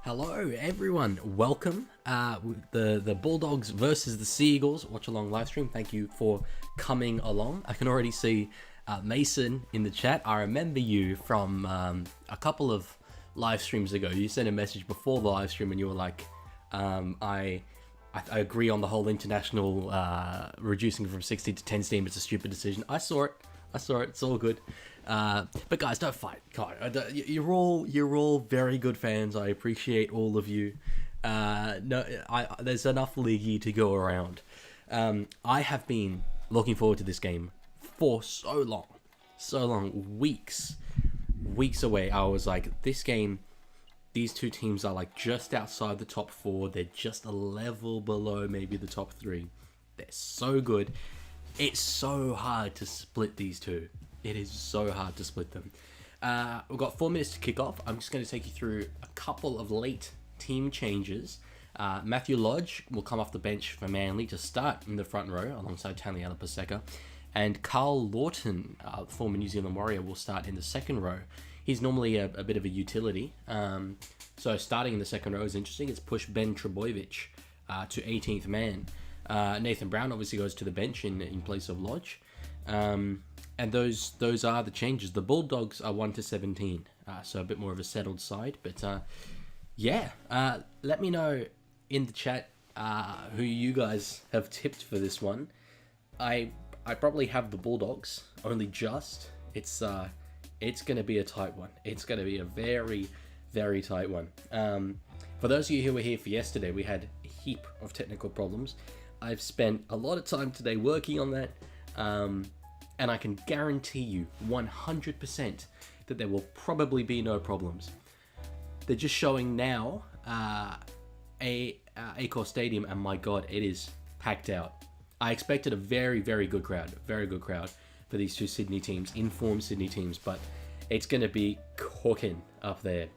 Hello everyone, welcome. The Bulldogs versus the Sea Eagles watch along live stream. Thank you for coming along. I can already see Mason in the chat. I remember you from a couple of live streams ago. You sent a message before the live stream and you were like, I agree on the whole international reducing from 60 to 10 steam. It's a stupid decision. I saw it. It's all good. But guys, don't fight. God, you're all very good fans. I appreciate all of you. There's enough Leaguie to go around. I have been looking forward to this game for so long, weeks away. I was like, this game, these two teams are like just outside the top four. They're just a level below maybe the top three. They're so good. It's so hard to split these two. It is so hard to split them. We've got 4 minutes to kick off. I'm just going to take you through a couple of late team changes. Matthew Lodge will come off the bench for Manly to start in the front row alongside Taniela Paseka. And Carl Lawton, former New Zealand Warrior, will start in the second row. He's normally a bit of a utility. So starting in the second row is interesting. It's pushed Ben Trebojevic to 18th man. Nathan Brown obviously goes to the bench in place of Lodge. And those are the changes. The Bulldogs are 1-17, so a bit more of a settled side. But let me know in the chat who you guys have tipped for this one. I probably have the Bulldogs, only just. It's going to be a tight one. It's going to be a very, very tight one. For those of you who were here for yesterday, we had a heap of technical problems. I've spent a lot of time today working on that, and I can guarantee you 100% that there will probably be no problems. They're just showing now Accor Stadium, and my God, it is packed out. I expected a very, very good crowd for these two Sydney teams, informed Sydney teams, but it's going to be cooking up there.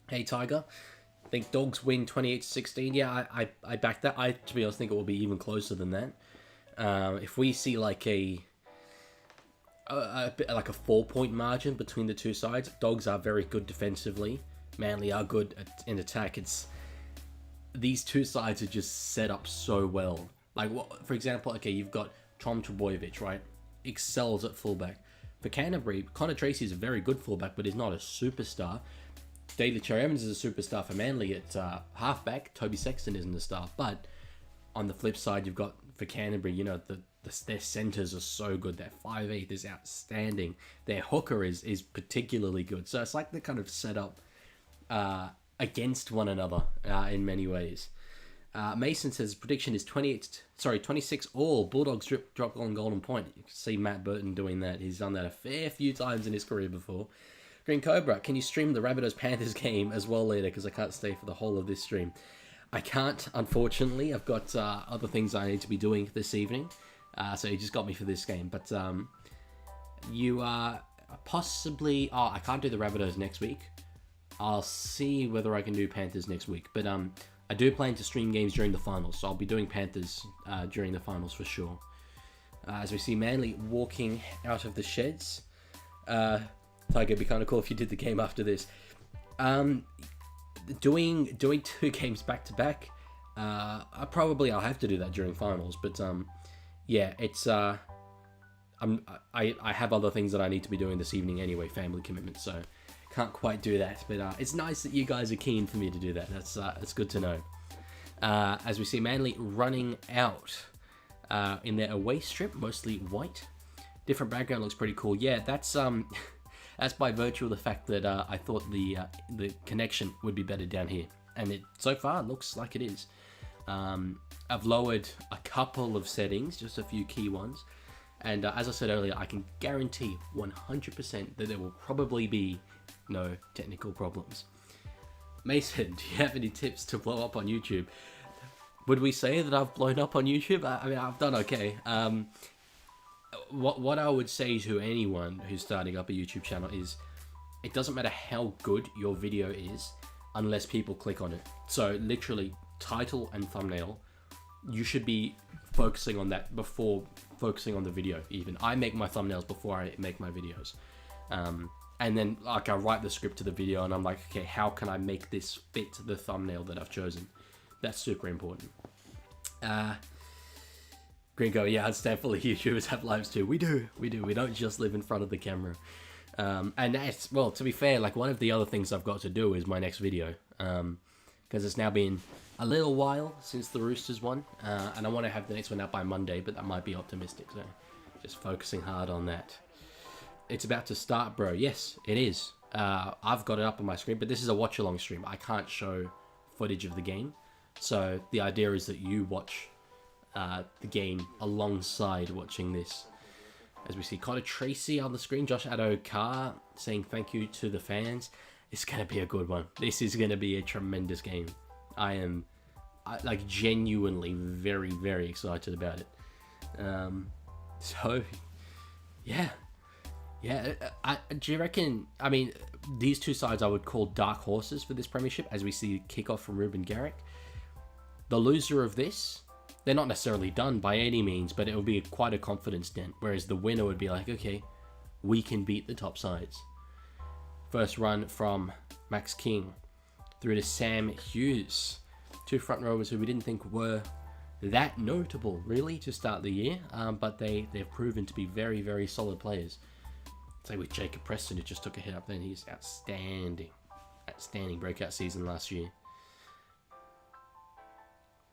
Hey, Tiger. I think Dogs win 28-16. Yeah, I back that. I, to be honest, think it will be even closer than that. If we see like a 4-point margin between the two sides, Dogs are very good defensively. Manly are good in attack. These two sides are just set up so well. Like, for example, okay, you've got Tom Trebojevic, right? Excels at fullback. For Canterbury, Connor Tracy is a very good fullback, but he's not a superstar. David Cherry-Evans is a superstar for Manly at halfback. Toby Sexton isn't a star. But on the flip side, you've got, for Canterbury, you know, their centres are so good. Their 5'8" is outstanding. Their hooker is particularly good. So it's like they're kind of set up against one another in many ways. Mason says prediction is 26 all. Bulldogs drop on golden point. You can see Matt Burton doing that. He's done that a fair few times in his career before. Green Cobra, can you stream the Rabbitohs-Panthers game as well later? Because I can't stay for the whole of this stream. I can't, unfortunately. I've got other things I need to be doing this evening. So you just got me for this game. But you are possibly... Oh, I can't do the Rabbitohs next week. I'll see whether I can do Panthers next week. But I do plan to stream games during the finals. So I'll be doing Panthers during the finals for sure. As we see Manly walking out of the sheds. Tiger, it'd be kind of cool if you did the game after this. Doing 2 games back to back. I'll have to do that during finals, but yeah, it's I have other things that I need to be doing this evening anyway, family commitments, so can't quite do that. But it's nice that you guys are keen for me to do that. That's good to know. As we see Manly running out in their away strip, mostly white. Different background looks pretty cool. Yeah, that's That's by virtue of the fact that I thought the connection would be better down here. And it so far looks like it is. I've lowered a couple of settings, just a few key ones. And as I said earlier, I can guarantee 100% that there will probably be no technical problems. Mason, do you have any tips to blow up on YouTube? Would we say that I've blown up on YouTube? I mean, I've done okay. What I would say to anyone who's starting up a YouTube channel is it doesn't matter how good your video is unless people click on it. So literally title and thumbnail, you should be focusing on that before focusing on the video even. I make my thumbnails before I make my videos. And then like I write the script to the video and I'm like, okay, how can I make this fit the thumbnail that I've chosen? That's super important. Gringo, yeah, understandably YouTubers have lives too. We do. We don't just live in front of the camera. And that's, well, to be fair, like one of the other things I've got to do is my next video. Because it's now been a little while since the Roosters won. And I want to have the next one out by Monday, but that might be optimistic. So just focusing hard on that. It's about to start, bro. Yes, it is. I've got it up on my screen, but this is a watch-along stream. I can't show footage of the game. So the idea is that you watch the game alongside watching this. As we see Connor Tracy on the screen, Josh Addo-Carr saying thank you to the fans. It's going to be a good one. This is going to be a tremendous game. I am like genuinely very, very excited about it. So, yeah. Yeah, do you reckon, I mean, these two sides I would call dark horses for this premiership, as we see kickoff from Ruben Garrick. The loser of this, they're not necessarily done by any means, but it will be quite a confidence dent, whereas the winner would be like, okay, we can beat the top sides. First run from Max King through to Sam Hughes. Two front rowers who we didn't think were that notable, really, to start the year, but they've proven to be very, very solid players. Say with Jacob Preston, who just took a hit up there, and he's outstanding. Outstanding breakout season last year.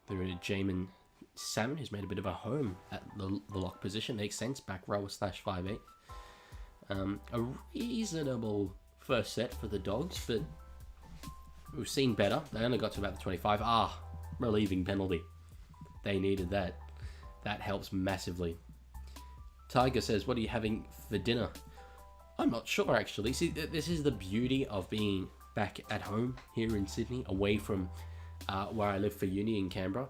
Through to Jamin Salmon, who's made a bit of a home at the lock position. Makes sense, back rower / 5'8". A reasonable first set for the Dogs, but we've seen better. They only got to about the 25. Relieving penalty. They needed that. That helps massively. Tiger says, what are you having for dinner? I'm not sure, actually. See, this is the beauty of being back at home here in Sydney, away from where I live for uni in Canberra.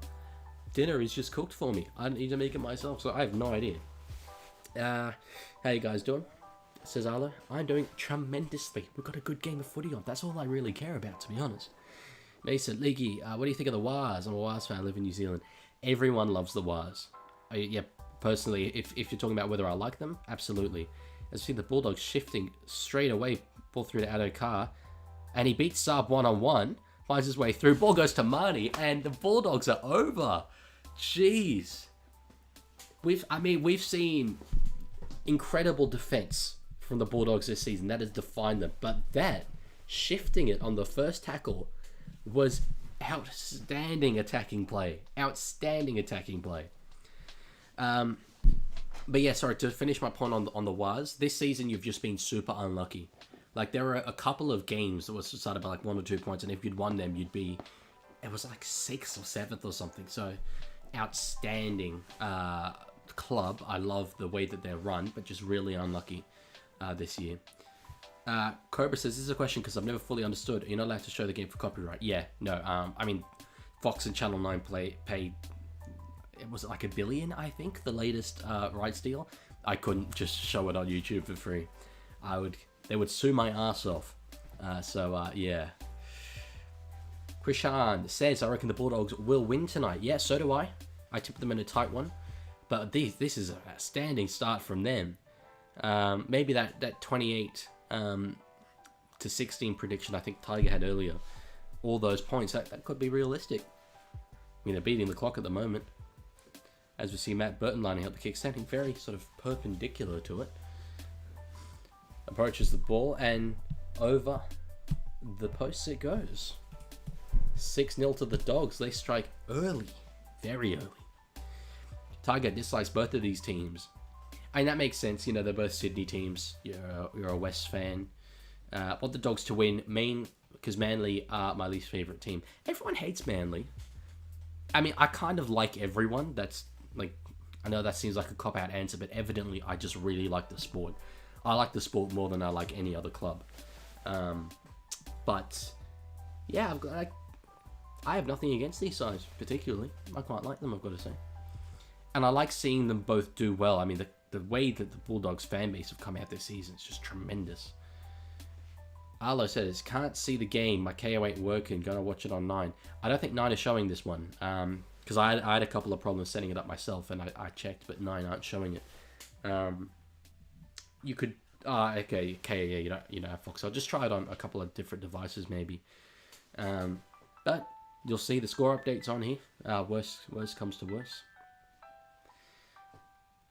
Dinner is just cooked for me. I don't need to make it myself, so I have no idea. How you guys doing? Says Arlo. I'm doing tremendously. We've got a good game of footy on. That's all I really care about, to be honest. Mason, Leaguie, what do you think of the Wars? I'm a Wars fan. I live in New Zealand. Everyone loves the Wars. Yeah, personally, if you're talking about whether I like them, absolutely. As you see the Bulldogs shifting straight away, ball through to Addo-Carr, and he beats Saab one-on-one, finds his way through, ball goes to Marnie, and the Bulldogs are over. Jeez. We've seen incredible defense from the Bulldogs this season. That has defined them. But that, shifting it on the first tackle, was outstanding attacking play. Outstanding attacking play. But yeah, sorry, to finish my point on the Wars, this season you've just been super unlucky. Like, there were a couple of games that was decided by like 1 or 2 points, and if you'd won them, you'd be, it was like 6th or 7th or something. So, outstanding club. I love the way that they're run, but just really unlucky this year. Cobra says, this is a question because I've never fully understood. You're not allowed to show the game for copyright. Yeah, no, I mean, Fox and Channel 9 paid, it was like $1 billion, I think, the latest rights deal. I couldn't just show it on YouTube for free. They would sue my ass off. Yeah. Krishan says, I reckon the Bulldogs will win tonight. Yeah, so do I. I tipped them in a tight one. But this is a outstanding start from them. Maybe that 28 to 16 prediction I think Tiger had earlier. All those points, that could be realistic. I mean, they're beating the clock at the moment. As we see Matt Burton lining up the kick, standing very sort of perpendicular to it. Approaches the ball and over the posts it goes. 6-0 to the Dogs. They strike early. Very early. Tiger dislikes both of these teams. And that makes sense. You know, they're both Sydney teams. You're a West fan. Want the Dogs to win. Because Manly are my least favourite team. Everyone hates Manly. I mean, I kind of like everyone. That's like, I know that seems like a cop-out answer, but evidently I just really like the sport. I like the sport more than I like any other club. But yeah, I have nothing against these sides particularly. I quite like them, I've got to say. And I like seeing them both do well. I mean, the way that the Bulldogs fan base have come out this season is just tremendous. Arlo says, can't see the game. My KO ain't working. Gonna watch it on 9. I don't think 9 is showing this one. Because I had a couple of problems setting it up myself, and I checked, but 9 aren't showing it. You could Okay, yeah, you don't have Fox. I'll just try it on a couple of different devices, maybe. But you'll see the score updates on here. Worst comes to worst.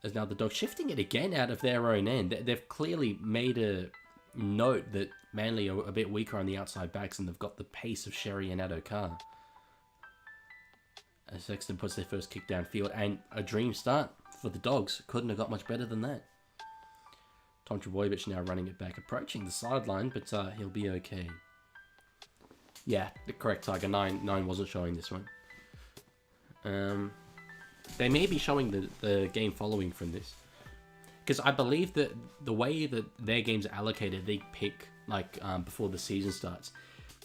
As now the Dogs shifting it again out of their own end. They've clearly made a note that Manly are a bit weaker on the outside backs, and they've got the pace of Sherry and Addo-Carr. As Sexton puts their first kick downfield, and a dream start for the Dogs. Couldn't have got much better than that. Tom Trbojevic now running it back, approaching the sideline, but he'll be okay. Yeah, the correct Tiger. 9 wasn't showing this one. They may be showing the game following from this. Because I believe that the way that their games are allocated, they pick like before the season starts.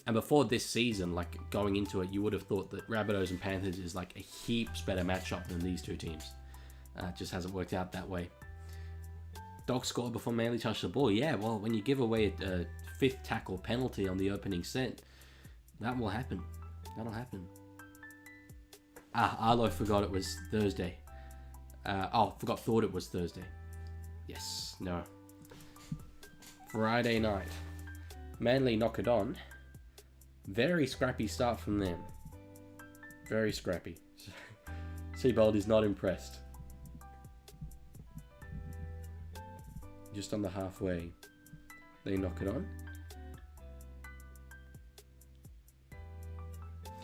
And before this season, like going into it, you would have thought that Rabbitohs and Panthers is like a heaps better matchup than these two teams. It just hasn't worked out that way. Dogs scored before Manly touched the ball. Yeah, well, when you give away a 5th tackle penalty on the opening set, that will happen. That'll happen. Arlo forgot it was Thursday. Thought it was Thursday. Yes, no. Friday night. Manly knock it on. Very scrappy start from them. Very scrappy. Seabold is not impressed. Just on the halfway, they knock it on.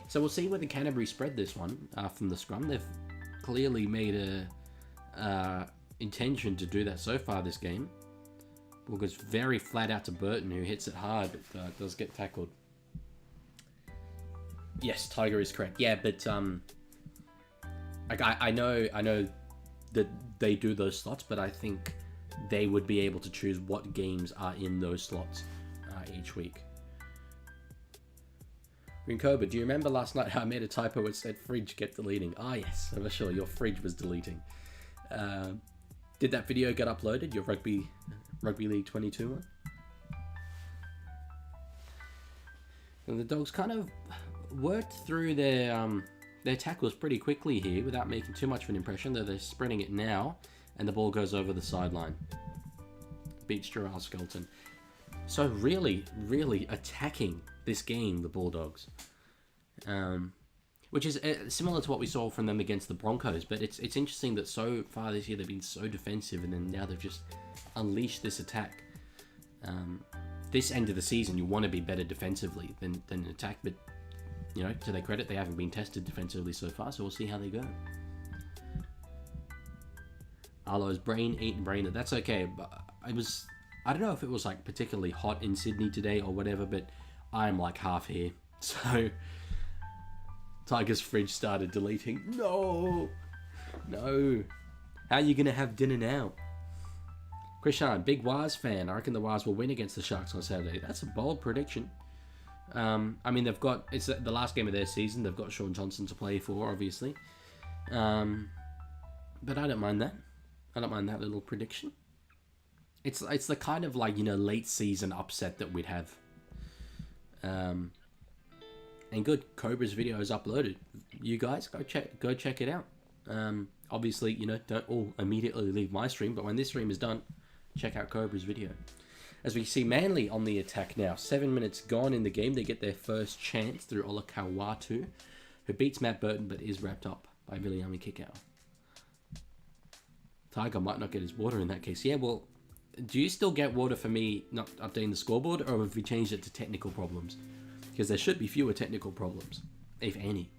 So we'll see whether Canterbury spread this one from the scrum. They've clearly made a intention to do that so far this game. Ball goes very flat out to Burton, who hits it hard, but does get tackled. Yes, Tiger is correct. Yeah, but I know that they do those slots, but I think they would be able to choose what games are in those slots each week. Rinkoba, do you remember last night how I made a typo which said fridge kept deleting? Yes, for sure, your fridge was deleting. Did that video get uploaded, your Rugby League 22 one? And the Dogs kind of worked through their tackles pretty quickly here without making too much of an impression, though they're spreading it now, and the ball goes over the sideline. Beats Gerald Skelton. So really, really attacking this game, the Bulldogs. Which is similar to what we saw from them against the Broncos, but it's interesting that so far this year they've been so defensive, and then now they've just unleashed this attack. This end of the season, you want to be better defensively than attack, but you know, to their credit, they haven't been tested defensively so far, so we'll see how they go. Arlo's brain-eating brainer. That's okay. But I don't know if it was like particularly hot in Sydney today or whatever, but I'm like half here. So Tiger's fridge started deleting. No. How are you going to have dinner now? Krishan, big Waz fan. I reckon the Waz will win against the Sharks on Saturday. That's a bold prediction. I mean, it's the last game of their season. They've got Sean Johnson to play for, obviously. But I don't mind that. I don't mind that little prediction. It's the kind of like, you know, late season upset that we'd have. And good, Cobra's video is uploaded. You guys go check it out. Obviously, you know, don't all immediately leave my stream, but when this stream is done, check out Cobra's video. As we see Manly on the attack now. 7 minutes gone in the game. They get their first chance through Olakau'atu, who beats Matt Burton but is wrapped up by Viliami Kikau. Tiger might not get his water in that case. Yeah, well, do you still get water for me not updating the scoreboard, or have we changed it to technical problems? Because there should be fewer technical problems, if any.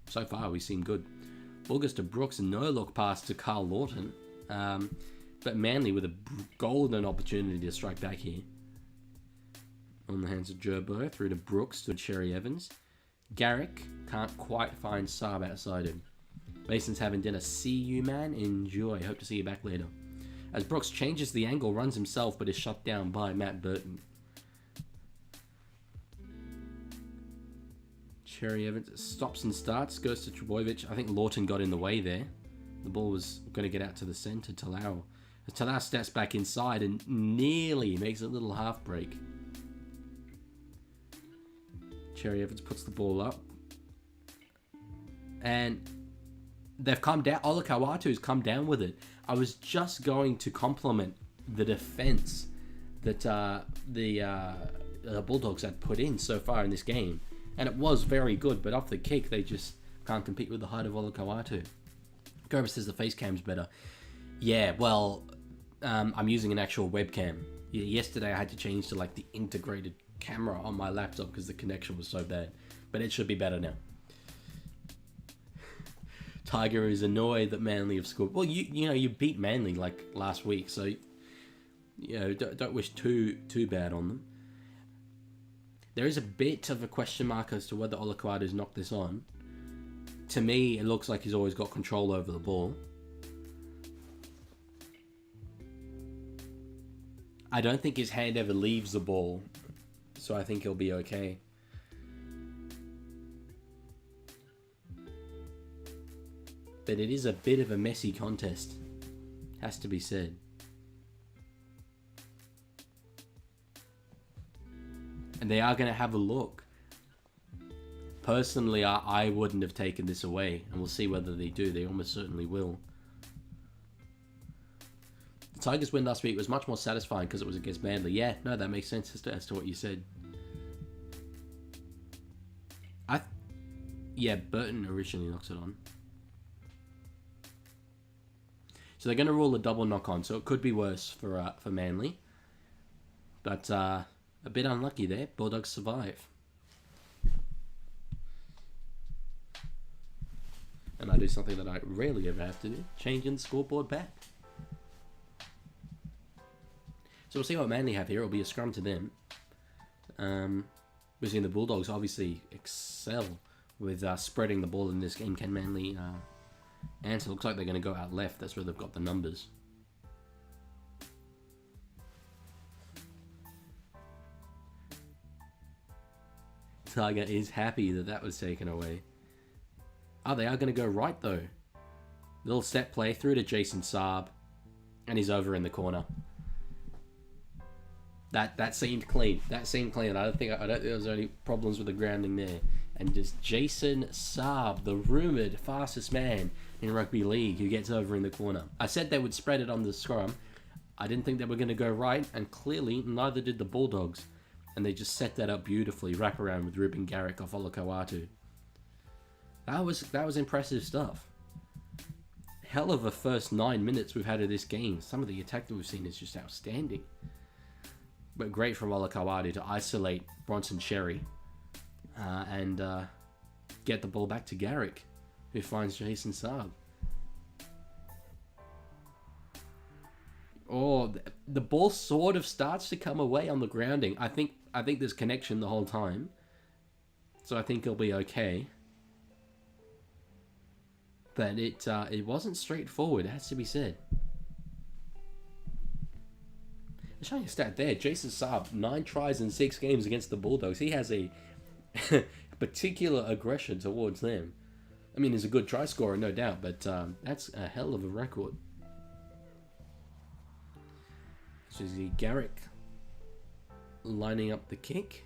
So far, we seem good. Ball goes to Brooks, and no look pass to Carl Lawton. But Manly with a golden opportunity to strike back here. On the hands of Gerbo, through to Brooks to Cherry Evans. Garrick can't quite find Saab outside him. Mason's having dinner. See you, man. Enjoy. Hope to see you back later. As Brooks changes the angle, runs himself, but is shut down by Matt Burton. Cherry Evans stops and starts, goes to Trbojevic. I think Lawton got in the way there. The ball was going to get out to the centre. Talau steps back inside and nearly makes a little half break. Cherry Evans puts the ball up. And they've come down. Olakau'atu's come down with it. I was just going to compliment the defense that the Bulldogs had put in so far in this game. And it was very good, but off the kick, they just can't compete with the height of Olakau'atu. Gerber says the face cam's better. Yeah, well, I'm using an actual webcam. Yesterday I had to change to like the integrated camera on my laptop because the connection was so bad. But it should be better now. Tiger is annoyed that Manly have scored. Well, you beat Manly like last week, so don't wish too bad on them. There is a bit of a question mark as to whether Olakau'atu's knocked this on. To me, it looks like he's always got control over the ball. I don't think his hand ever leaves the ball, so I think he'll be okay. But it is a bit of a messy contest, has to be said. And they are going to have a look. Personally, I wouldn't have taken this away, and we'll see whether they do. They almost certainly will. The Tigers' win last week was much more satisfying because it was against Manly. Yeah, no, that makes sense as to what you said. Yeah, Burton originally knocks it on. So they're going to rule a double knock on, so it could be worse for Manly. But a bit unlucky there. Bulldogs survive. And I do something that I rarely ever have to do. Changing the scoreboard back. So we'll see what Manly have here. It'll be a scrum to them. We've seen the Bulldogs obviously excel with spreading the ball in this game. Can Manly answer? Looks like they're going to go out left. That's where they've got the numbers. Tiger is happy that was taken away. Oh, they are going to go right though. Little step play through to Jason Saab, and he's over in the corner. That seemed clean. That seemed clean. I don't think there was any problems with the grounding there. And just Jason Saab, the rumoured fastest man in rugby league, who gets over in the corner. I said they would spread it on the scrum. I didn't think they were going to go right, and clearly neither did the Bulldogs. And they just set that up beautifully. Wrap around with Ruben Garrick off Olakau'atu. That was impressive stuff. Hell of a first 9 minutes we've had of this game. Some of the attack that we've seen is just outstanding. But great from Olakau'atu to isolate Bronson Xerri and get the ball back to Garrick, who finds Jason Saab. Oh, the ball sort of starts to come away on the grounding. I think there's connection the whole time, so I think it'll be okay. But it wasn't straightforward, it has to be said. I'm showing a stat there. Jason Saab, 9 tries in 6 games against the Bulldogs. He has a particular aggression towards them. I mean, he's a good try scorer, no doubt, but that's a hell of a record. So you see Garrick lining up the kick.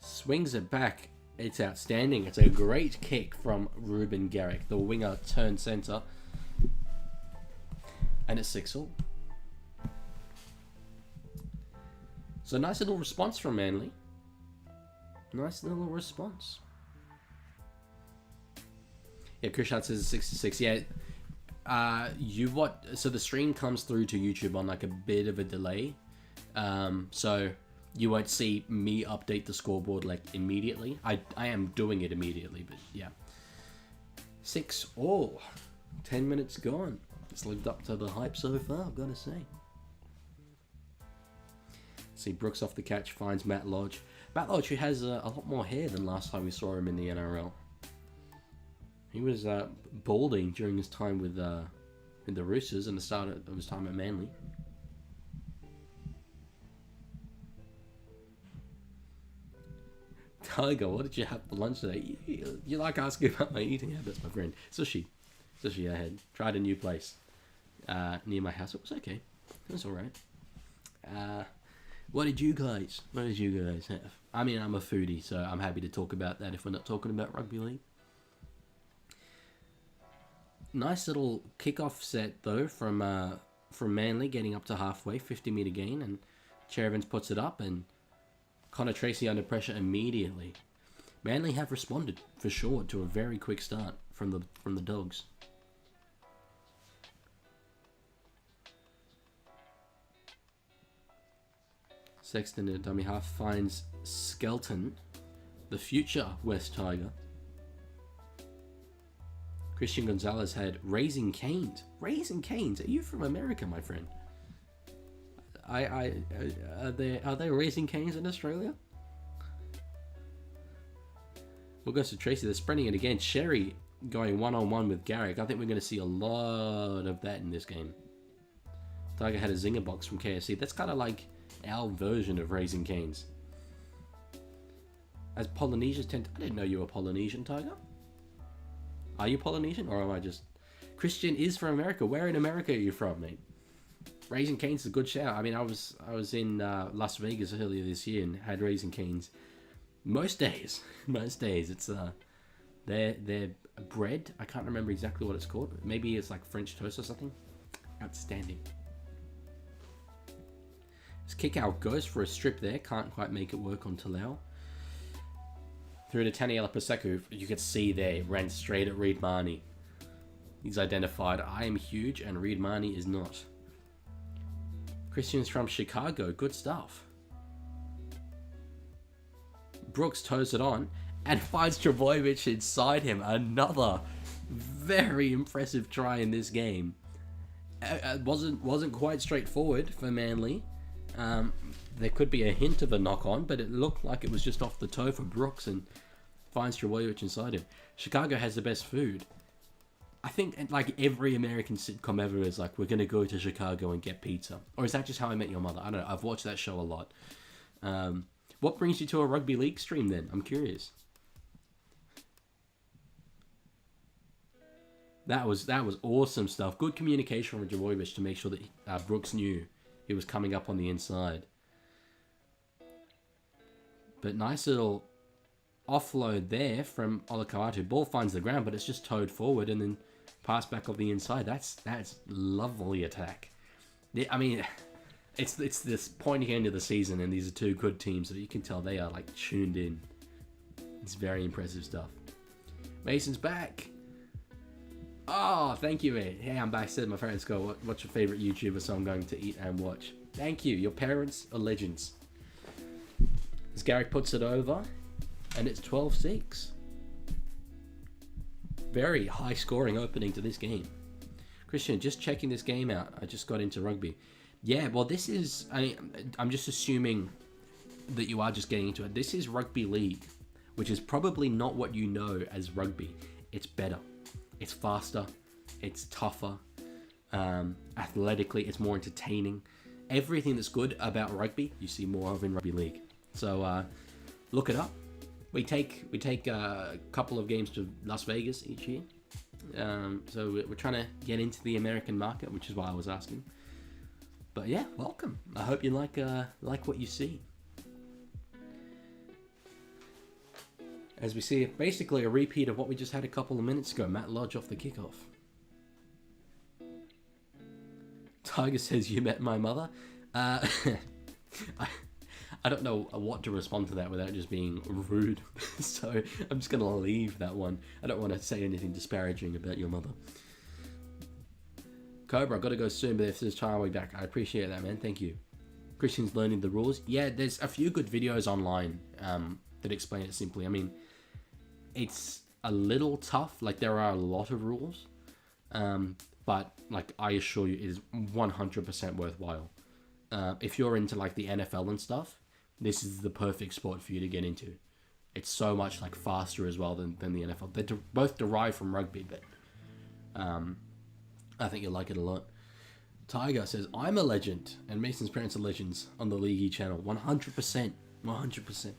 Swings it back. It's outstanding. It's a great kick from Ruben Garrick. The winger turned centre. And it's 6-all. So nice little response from Manly. Nice little response. Yeah, Krishan says 66. Yeah. So the stream comes through to YouTube on like a bit of a delay. So you won't see me update the scoreboard like immediately. I am doing it immediately, but yeah. 6-all. 10 minutes gone. It's lived up to the hype so far, I've got to say. See, Brooks off the catch, finds Matt Lodge. Matt Lodge, who has a lot more hair than last time we saw him in the NRL. He was balding during his time with the Roosters and the start of his time at Manly. Tiger, what did you have for lunch today? You like asking about my eating habits, my friend. Sushi I had. Tried a new place near my house. It was okay. It was alright. What did you guys have? I mean, I'm a foodie, so I'm happy to talk about that if we're not talking about rugby league. Nice little kickoff set though from from Manly, getting up to halfway, 50-metre gain, and Cherevins puts it up, and Connor Tracy under pressure immediately. Manly have responded, for sure, to a very quick start from the Dogs. Sexton in a dummy half finds Skelton, the future West Tiger. Christian Gonzalez had Raising Canes. Raising Canes? Are you from America, my friend? Are there Raising Canes in Australia? We'll go to Tracy. They're spreading it again. Sherry going one-on-one with Garrick. I think we're going to see a lot of that in this game. Tiger had a zinger box from KFC. That's kind of like our version of Raising Canes. As Polynesians tend to... I didn't know you were Polynesian, Tiger. Are you Polynesian, or am I just... Christian is from America. Where in America are you from, mate? Raising Canes is a good shout. I mean, I was in Las Vegas earlier this year and had Raising Canes. Most days, it's their bread. I can't remember exactly what it's called. Maybe it's like French toast or something. Outstanding. This kick out goes for a strip there. Can't quite make it work on Talau. Through to Taniela Paseko, you could see there, ran straight at Reed Marnie. He's identified, I am huge, and Reed Marnie is not. Christian's from Chicago, good stuff. Brooks toes it on, and finds Trebojevic inside him. Another very impressive try in this game. It wasn't quite straightforward for Manly. There could be a hint of a knock-on, but it looked like it was just off the toe for Brooks and finds Trebojevic inside him. Chicago has the best food. I think like every American sitcom ever is like, we're going to go to Chicago and get pizza. Or is that just How I Met Your Mother? I don't know. I've watched that show a lot. What brings you to a rugby league stream then? I'm curious. That was awesome stuff. Good communication from Trebojevic to make sure that Brooks knew he was coming up on the inside. But nice little offload there from Olakau'atu. Ball finds the ground, but it's just towed forward and then passed back off the inside. That's lovely attack. I mean, it's this pointy end of the season, and these are two good teams, so you can tell they are like tuned in. It's very impressive stuff. Mason's back. Oh, thank you, mate. Hey, I'm back. Said my parents go, what's your favorite YouTuber? So I'm going to eat and watch. Thank you. Your parents are legends. As Garrick puts it over, and it's 12-6. Very high scoring opening to this game. Christian, just checking this game out. I just got into rugby. Yeah, well, this is... I'm just assuming that you are just getting into it. This is rugby league, which is probably not what you know as rugby. It's better. It's faster. It's tougher. Athletically, it's more entertaining. Everything that's good about rugby, you see more of in rugby league. So look it up. We take a couple of games to Las Vegas each year. So we're trying to get into the American market, which is why I was asking. But yeah, welcome. I hope you like what you see. As we see, basically a repeat of what we just had a couple of minutes ago. Matt Lodge off the kickoff. Tiger says, you met my mother. I don't know what to respond to that without just being rude. So I'm just going to leave that one. I don't want to say anything disparaging about your mother. Cobra, I've got to go soon, but if there's time, I'll be back. I appreciate that, man. Thank you. Christian's learning the rules. Yeah, there's a few good videos online that explain it simply. I mean, it's a little tough. Like, there are a lot of rules. But, like, I assure you, it is 100% worthwhile. If you're into, like, the NFL and stuff, this is the perfect sport for you to get into. It's so much, like, faster as well than the NFL. They're both derived from rugby, but I think you'll like it a lot. Tiger says, I'm a legend, and Mason's parents are legends on the Leaguie channel. 100%. 100%.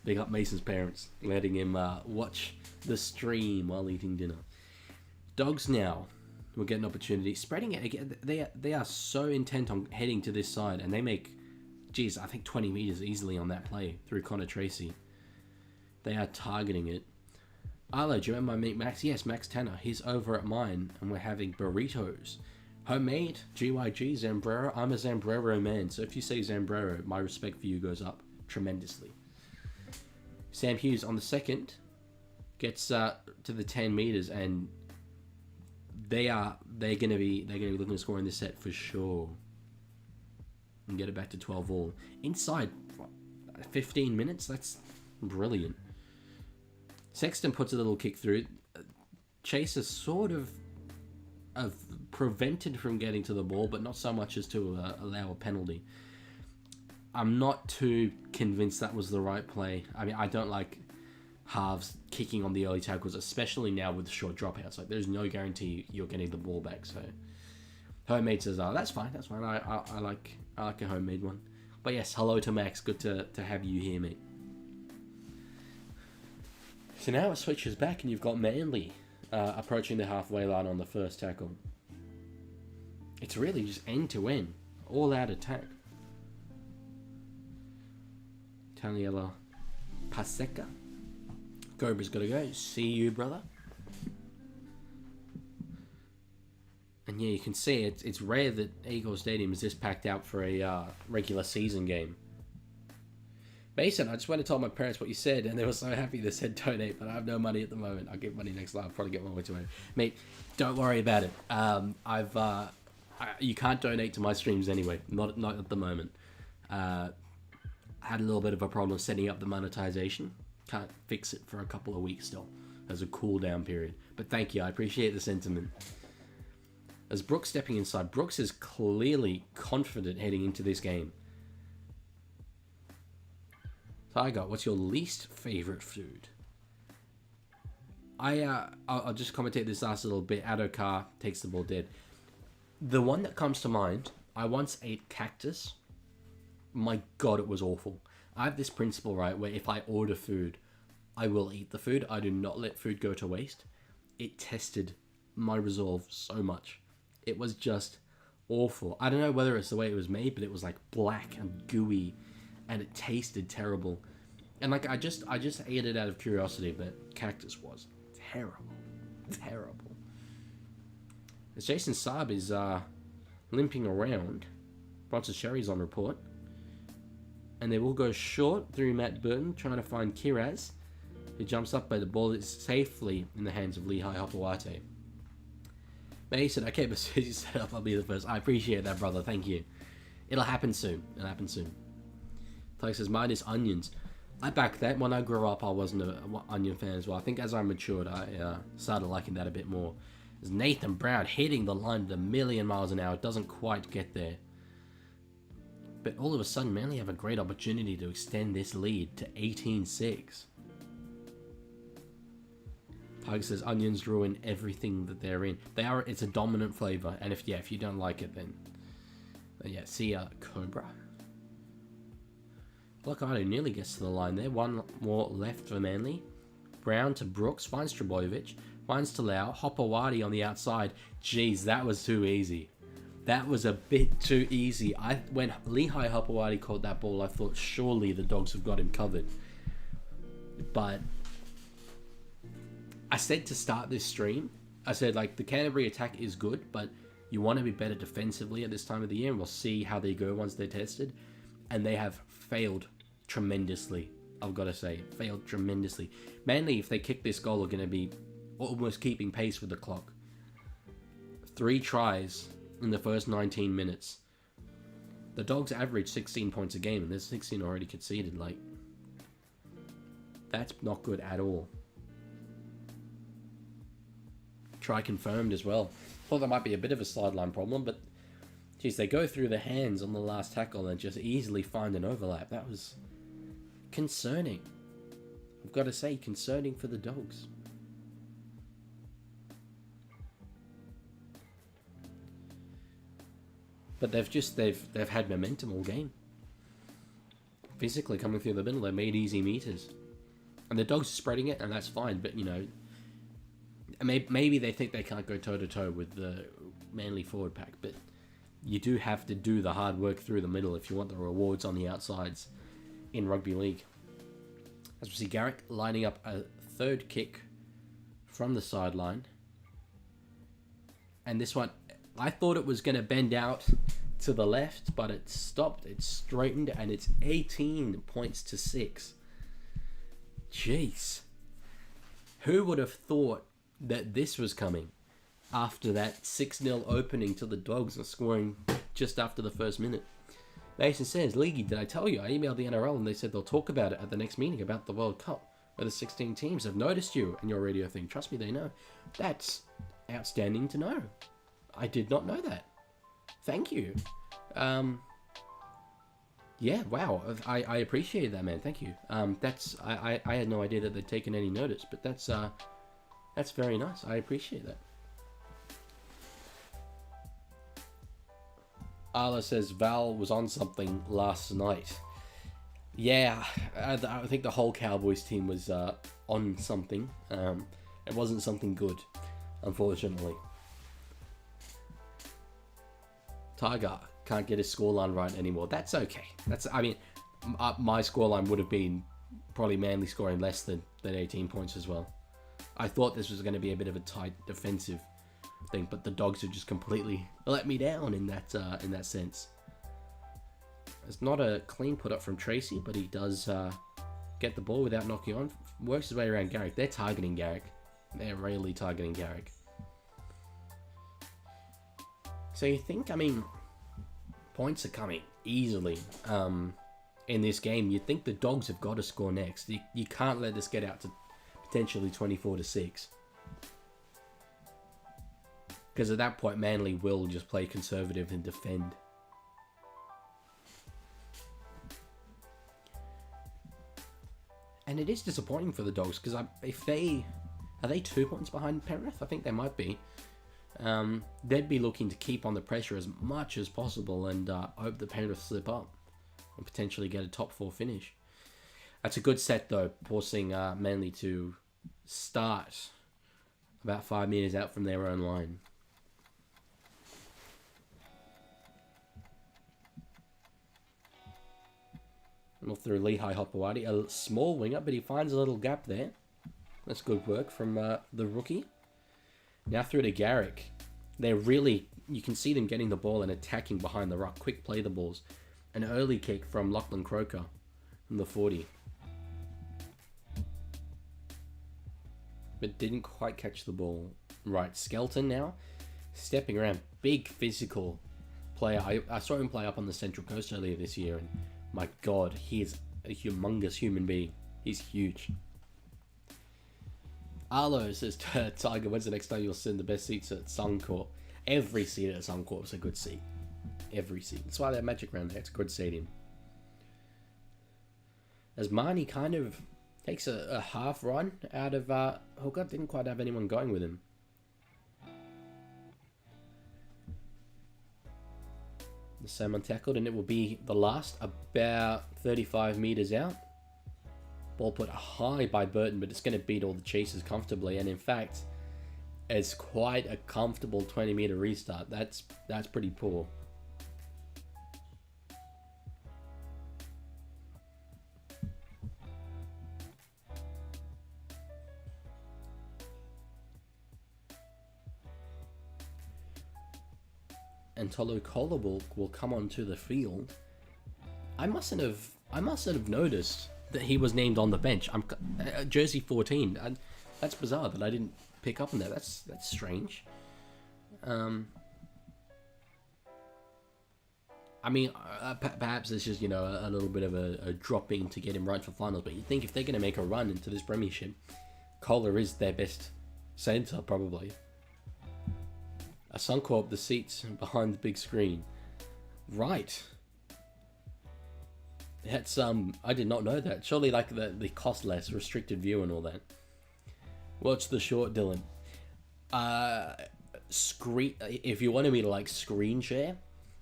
Big up Mason's parents, letting him watch the stream while eating dinner. Dogs now will get an opportunity. Spreading it again. They are so intent on heading to this side, and they make, geez, I think 20 meters easily on that play through Connor Tracy. They are targeting it. Arlo, do you remember my mate Max? Yes, Max Tanner. He's over at mine, and we're having burritos Homemade, GYG, Zambrero. I'm a Zambrero man, so if you say Zambrero, my respect for you goes up tremendously. Sam Hughes on the second gets to the 10 meters, and they're gonna be looking to score in this set for sure, and get it back to 12 all inside 15 minutes. That's brilliant. Sexton puts a little kick through. Chase is sort of prevented from getting to the ball, but not so much as to allow a penalty. I'm not too convinced that was the right play. I mean, I don't like halves kicking on the early tackles, especially now with the short dropouts. Like, there's no guarantee you're getting the ball back. So, homemade says, "Oh, that's fine. I like a homemade one." But yes, hello to Max. Good to have you here, mate. So now it switches back, and you've got Manly approaching the halfway line on the first tackle. It's really just end to end, all out attack. Taniela Paseka. Cobra's got to go. See you, brother. And yeah, you can see it's rare that Eagle Stadium is this packed out for a regular season game. Mason, I just went and told my parents what you said, and they were so happy. They said donate, but I have no money at the moment. I'll get money next live. I'll probably get one way to it. Mate, don't worry about it. You can't donate to my streams anyway. Not at the moment. I had a little bit of a problem setting up the monetization. Can't fix it for a couple of weeks still. There's a cool down period. But thank you. I appreciate the sentiment. As Brooks stepping inside, Brooks is clearly confident heading into this game. Tiger, what's your least favorite food? I'll just commentate this last little bit. Adokar takes the ball dead. The one that comes to mind, I once ate cactus. My God, it was awful. I have this principle, right, where if I order food, I will eat the food. I do not let food go to waste. It tested my resolve so much. It was just awful. I don't know whether it's the way it was made, but it was like black and gooey, and it tasted terrible. And like I just ate it out of curiosity, but cactus was terrible. As Jason Saab is limping around, Bronson Sherry's on report. And they will go short through Matt Burton, trying to find Kiraz, who jumps up, but the ball is safely in the hands of Leaguie Hopawate. Mason, okay, but as soon as you set up, I'll be the first. I appreciate that, brother. Thank you. It'll happen soon. Tyke says, mine is onions. I back that. When I grew up, I wasn't an onion fan as well. I think as I matured, I started liking that a bit more. There's Nathan Brown hitting the line at 1,000,000 miles an hour. It doesn't quite get there. But all of a sudden, Manly have a great opportunity to extend this lead to 18-6. Tiger says, onions ruin everything that they're in. It's a dominant flavor, and if you don't like it, then yeah, see ya, Cobra. Blockado nearly gets to the line there. One more left for Manly. Brown to Brooks, finds Trebojevic, finds Talau, Hopawati on the outside. Jeez, that was too easy. That was a bit too easy. When Leaguie Hopawati caught that ball, I thought surely the Dogs have got him covered. But I said to start this stream, I said like the Canterbury attack is good, but you want to be better defensively at this time of the year, and we'll see how they go once they're tested. And they have failed tremendously. I've got to say, failed tremendously. Manly, if they kick this goal, are going to be almost keeping pace with the clock. 3 tries in the first 19 minutes. The Dogs average 16 points a game, and there's 16 already conceded. Like, that's not good at all. Try confirmed as well. Thought that might be a bit of a sideline problem, but geez, they go through the hands on the last tackle and just easily find an overlap. That was concerning. I've got to say, concerning for the Dogs. But they've had momentum all game. Physically coming through the middle, they made easy meters. And the Dogs are spreading it, and that's fine, but you know, maybe they think they can't go toe-to-toe with the Manly forward pack, but you do have to do the hard work through the middle if you want the rewards on the outsides in rugby league. As we see Garrick lining up a third kick from the sideline. And this one, I thought it was going to bend out to the left, but it stopped. It straightened, and it's 18 points to 6. Jeez. Who would have thought that this was coming after that 6-0 opening to the Dogs and scoring just after the first minute? Mason says, Leaguie, did I tell you? I emailed the NRL and they said they'll talk about it at the next meeting about the World Cup, where the 16 teams have noticed you and your radio thing. Trust me, they know. That's outstanding to know. I did not know that. Thank you. Yeah, wow. I appreciate that, man. Thank you. I had no idea that they'd taken any notice, but that's very nice. I appreciate that. Arla says Val was on something last night. Yeah, I think the whole Cowboys team was on something. It wasn't something good, unfortunately. Tiger can't get his scoreline right anymore. That's okay. My scoreline would have been probably Manly scoring less than 18 points as well. I thought this was going to be a bit of a tight defensive thing, but the Dogs have just completely let me down in that sense. It's not a clean put up from Tracy, but he does get the ball without knocking on. Works his way around Garrick. They're targeting Garrick. They're really targeting Garrick. So you think, points are coming easily in this game. You'd think the Dogs have got to score next. You can't let this get out to potentially 24-6. Because at that point, Manly will just play conservative and defend. And it is disappointing for the Dogs, because are they 2 points behind Penrith? I think they might be. They'd be looking to keep on the pressure as much as possible and hope the Penrith slip up and potentially get a top 4 finish. That's a good set, though, forcing Manly to start about 5 metres out from their own line. Off through Lehigh Hopewadi, a small winger, but he finds a little gap there. That's good work from the rookie. Now through to Garrick. You can see them getting the ball and attacking behind the ruck. Quick play the balls. An early kick from Lachlan Croker from the 40. But didn't quite catch the ball right. Skelton now stepping around. Big physical player. I saw him play up on the Central Coast earlier this year, and my God, he is a humongous human being. He's huge. Arlo says, Tiger, when's the next time you'll send the best seats at Suncorp? Every seat at Suncorp is a good seat. Every seat. That's why they have Magic round there. It's a good stadium. As Marnie kind of takes a half run out of Hooker, didn't quite have anyone going with him. The salmon tackled, and it will be the last about 35 metres out. Ball put high by Burton, but it's going to beat all the chasers comfortably. And in fact, it's quite a comfortable 20-metre restart. That's pretty poor. And Tolu Kola will come onto the field. I mustn't have noticed that he was named on the bench. I'm jersey 14. That's bizarre that I didn't pick up on that. That's strange. Perhaps it's just a little bit of a dropping to get him right for finals. But you think if they're going to make a run into this premiership, Kola is their best centre probably. A Suncorp, the seats behind the big screen. Right. That's I did not know that. Surely the cost less, restricted view and all that. Watch the short, Dylan. If you wanted me to screen share,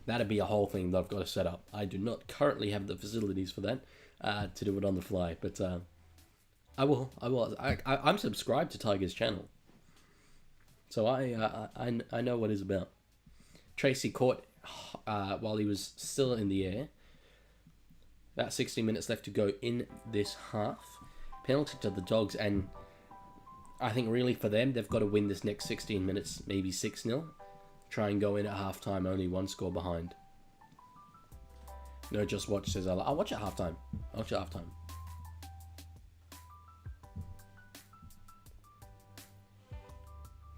that'd be a whole thing that I've got to set up. I do not currently have the facilities for that to do it on the fly, but I will. I'm subscribed to Tiger's channel. So I know what it's about. Tracy caught while he was still in the air. About 60 minutes left to go in this half. Penalty to the Dogs, and I think really for them, they've got to win this next 16 minutes, maybe 6-0, try and go in at halftime only one score behind. No, Just Watch says, I'll watch at halftime. I'll watch at halftime.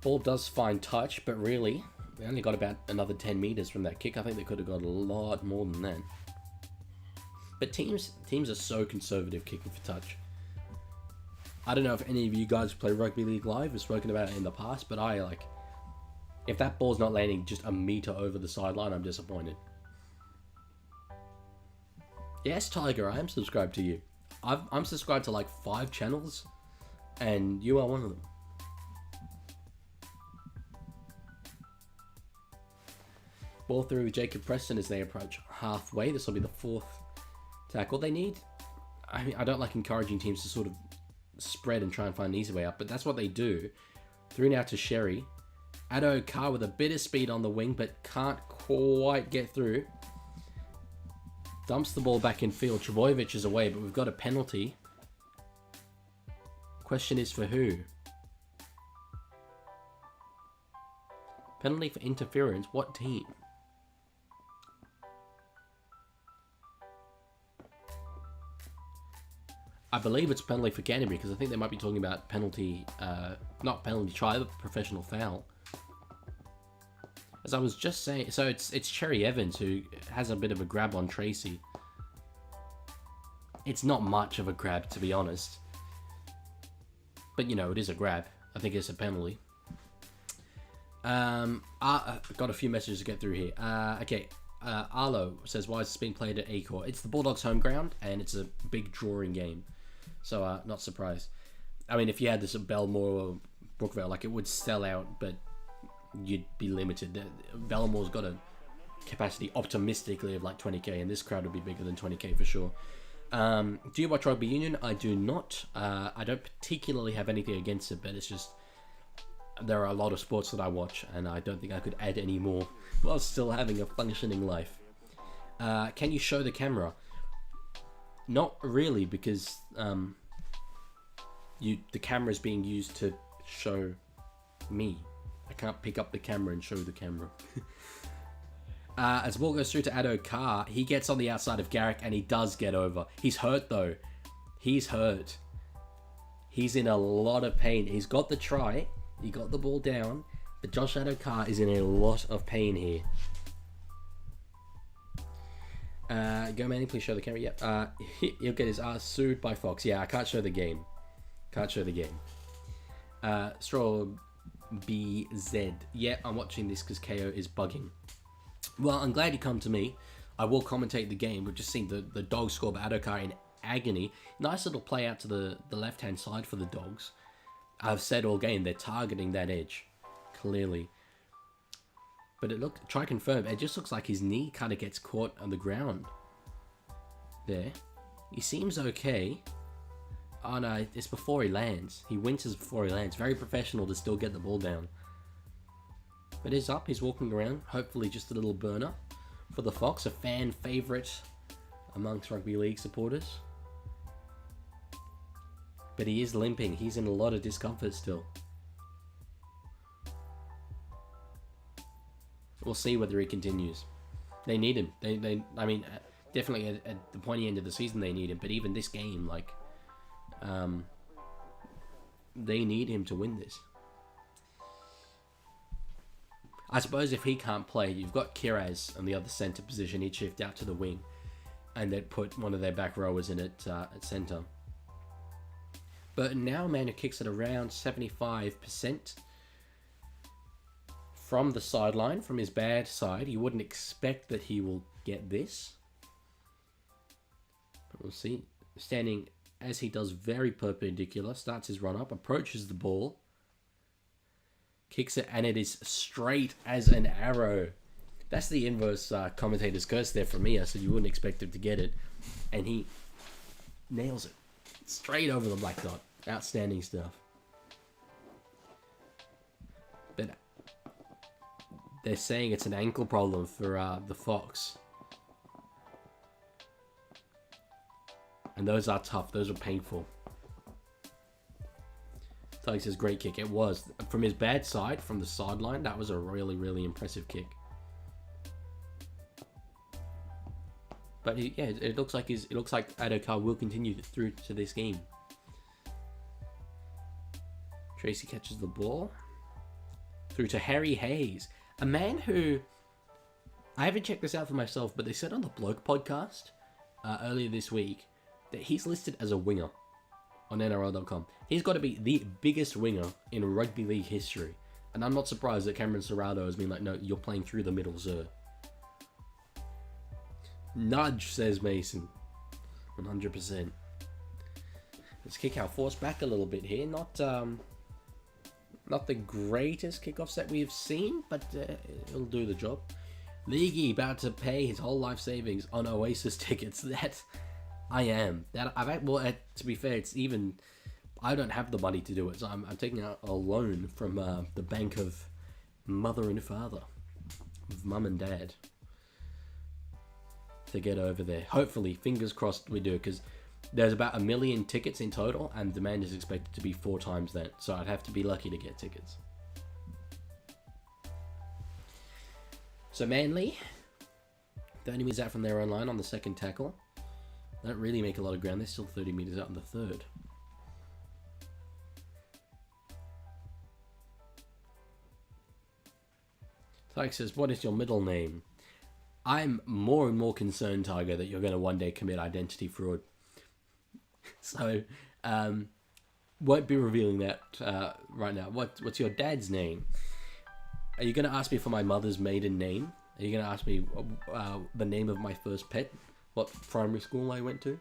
Ball does find touch, but really, they only got about another 10 meters from that kick. I think they could have got a lot more than that. But teams are so conservative kicking for touch. I don't know if any of you guys play Rugby League Live have spoken about it in the past, but I like, if that ball's not landing just a meter over the sideline, I'm disappointed. Yes, Tiger, I am subscribed to you. I'm subscribed to like 5 channels, and you are one of them. Ball through Jacob Preston as they approach halfway. This will be the 4th tackle they need. I mean, I don't like encouraging teams to sort of spread and try and find an easy way up, but that's what they do. Through now to Sherry. Addo Carr with a bit of speed on the wing, but can't quite get through. Dumps the ball back in field. Trebojevic is away, but we've got a penalty. Question is for who? Penalty for interference. What team? I believe it's penalty for Canterbury, because I think they might be talking about penalty, not penalty try, but professional foul. As I was just saying, so it's Cherry Evans who has a bit of a grab on Tracy. It's not much of a grab, to be honest. But, you know, it is a grab. I think it's a penalty. I've got a few messages to get through here. Okay. Arlo says, why is this being played at Acor? It's the Bulldogs' home ground, and it's a big drawing game. So, not surprised. I mean, if you had this at Belmore or Brookvale, like, it would sell out, but you'd be limited. Belmore's got a capacity, optimistically, of like 20k, and this crowd would be bigger than 20k for sure. Do you watch Rugby Union? I do not. I don't particularly have anything against it, but it's just, there are a lot of sports that I watch, and I don't think I could add any more while still having a functioning life. Can you show the camera? Not really, because the camera is being used to show me. I can't pick up the camera and show the camera. As the ball goes through to Addo Carr, he gets on the outside of Garrick, and he does get over. He's hurt, though. He's hurt. He's in a lot of pain. He's got the try. He got the ball down. But Josh Addo Carr is in a lot of pain here. Go Manny, please show the camera. Yep. He'll get his ass sued by Fox. Yeah, I can't show the game. Can't show the game. Straw BZ. Yeah, I'm watching this because KO is bugging. Well, I'm glad you come to me. I will commentate the game. We've just seen the Dogs score by Addo Carr in agony. Nice little play out to the left-hand side for the Dogs. I've said all game, they're targeting that edge. Clearly. But try confirm. It just looks like his knee kind of gets caught on the ground. There. He seems okay. Oh no, it's before he lands. He winces before he lands. Very professional to still get the ball down. But he's up, he's walking around. Hopefully just a little burner for the Fox. A fan favourite amongst rugby league supporters. But he is limping. He's in a lot of discomfort still. We'll see whether he continues. They need him. I mean, definitely at the pointy end of the season they need him. But even this game, like, they need him to win this. I suppose if he can't play, you've got Kiraz on the other centre position. He'd shift out to the wing, and they'd put one of their back rowers in at centre. But now Manu kicks at around 75%. From the sideline, from his bad side. You wouldn't expect that he will get this. But we'll see. Standing as he does, very perpendicular. Starts his run up, approaches the ball. Kicks it, and it is straight as an arrow. That's the inverse commentator's curse there for me. I said you wouldn't expect him to get it. And he nails it. Straight over the black dot. Outstanding stuff. But they're saying it's an ankle problem for the Fox. And those are tough. Those are painful. Tuggy says, great kick. It was. From his bad side, from the sideline, that was a really, really impressive kick. But yeah, it looks like Adokar will continue through to this game. Tracy catches the ball through to Harry Hayes, a man who I haven't checked this out for myself, but they said on the Bloke podcast earlier this week that he's listed as a winger on NRL.com. He's got to be the biggest winger in rugby league history, and I'm not surprised that Cameron Serrato has been like, no, you're playing through the middle, sir. Nudge, says Mason. 100%. Let's kick our force back a little bit here. Not the greatest kickoffs that we've seen, but it'll do the job. Leaguie about to pay his whole life savings on Oasis tickets. That I am. To be fair, it's even. I don't have the money to do it, so I'm taking out a loan from the bank of mother and father, of mum and dad, to get over there. Hopefully, fingers crossed we do, because there's about 1 million tickets in total, and demand is expected to be 4 times that. So I'd have to be lucky to get tickets. So Manly, 30 metres out from their own line on the second tackle. They don't really make a lot of ground. They're still 30 metres out on the third. Tyke says, what is your middle name? I'm more and more concerned, Tiger, that you're going to one day commit identity fraud. So, won't be revealing that right now. What's your dad's name? Are you going to ask me for my mother's maiden name? Are you going to ask me the name of my first pet? What primary school I went to?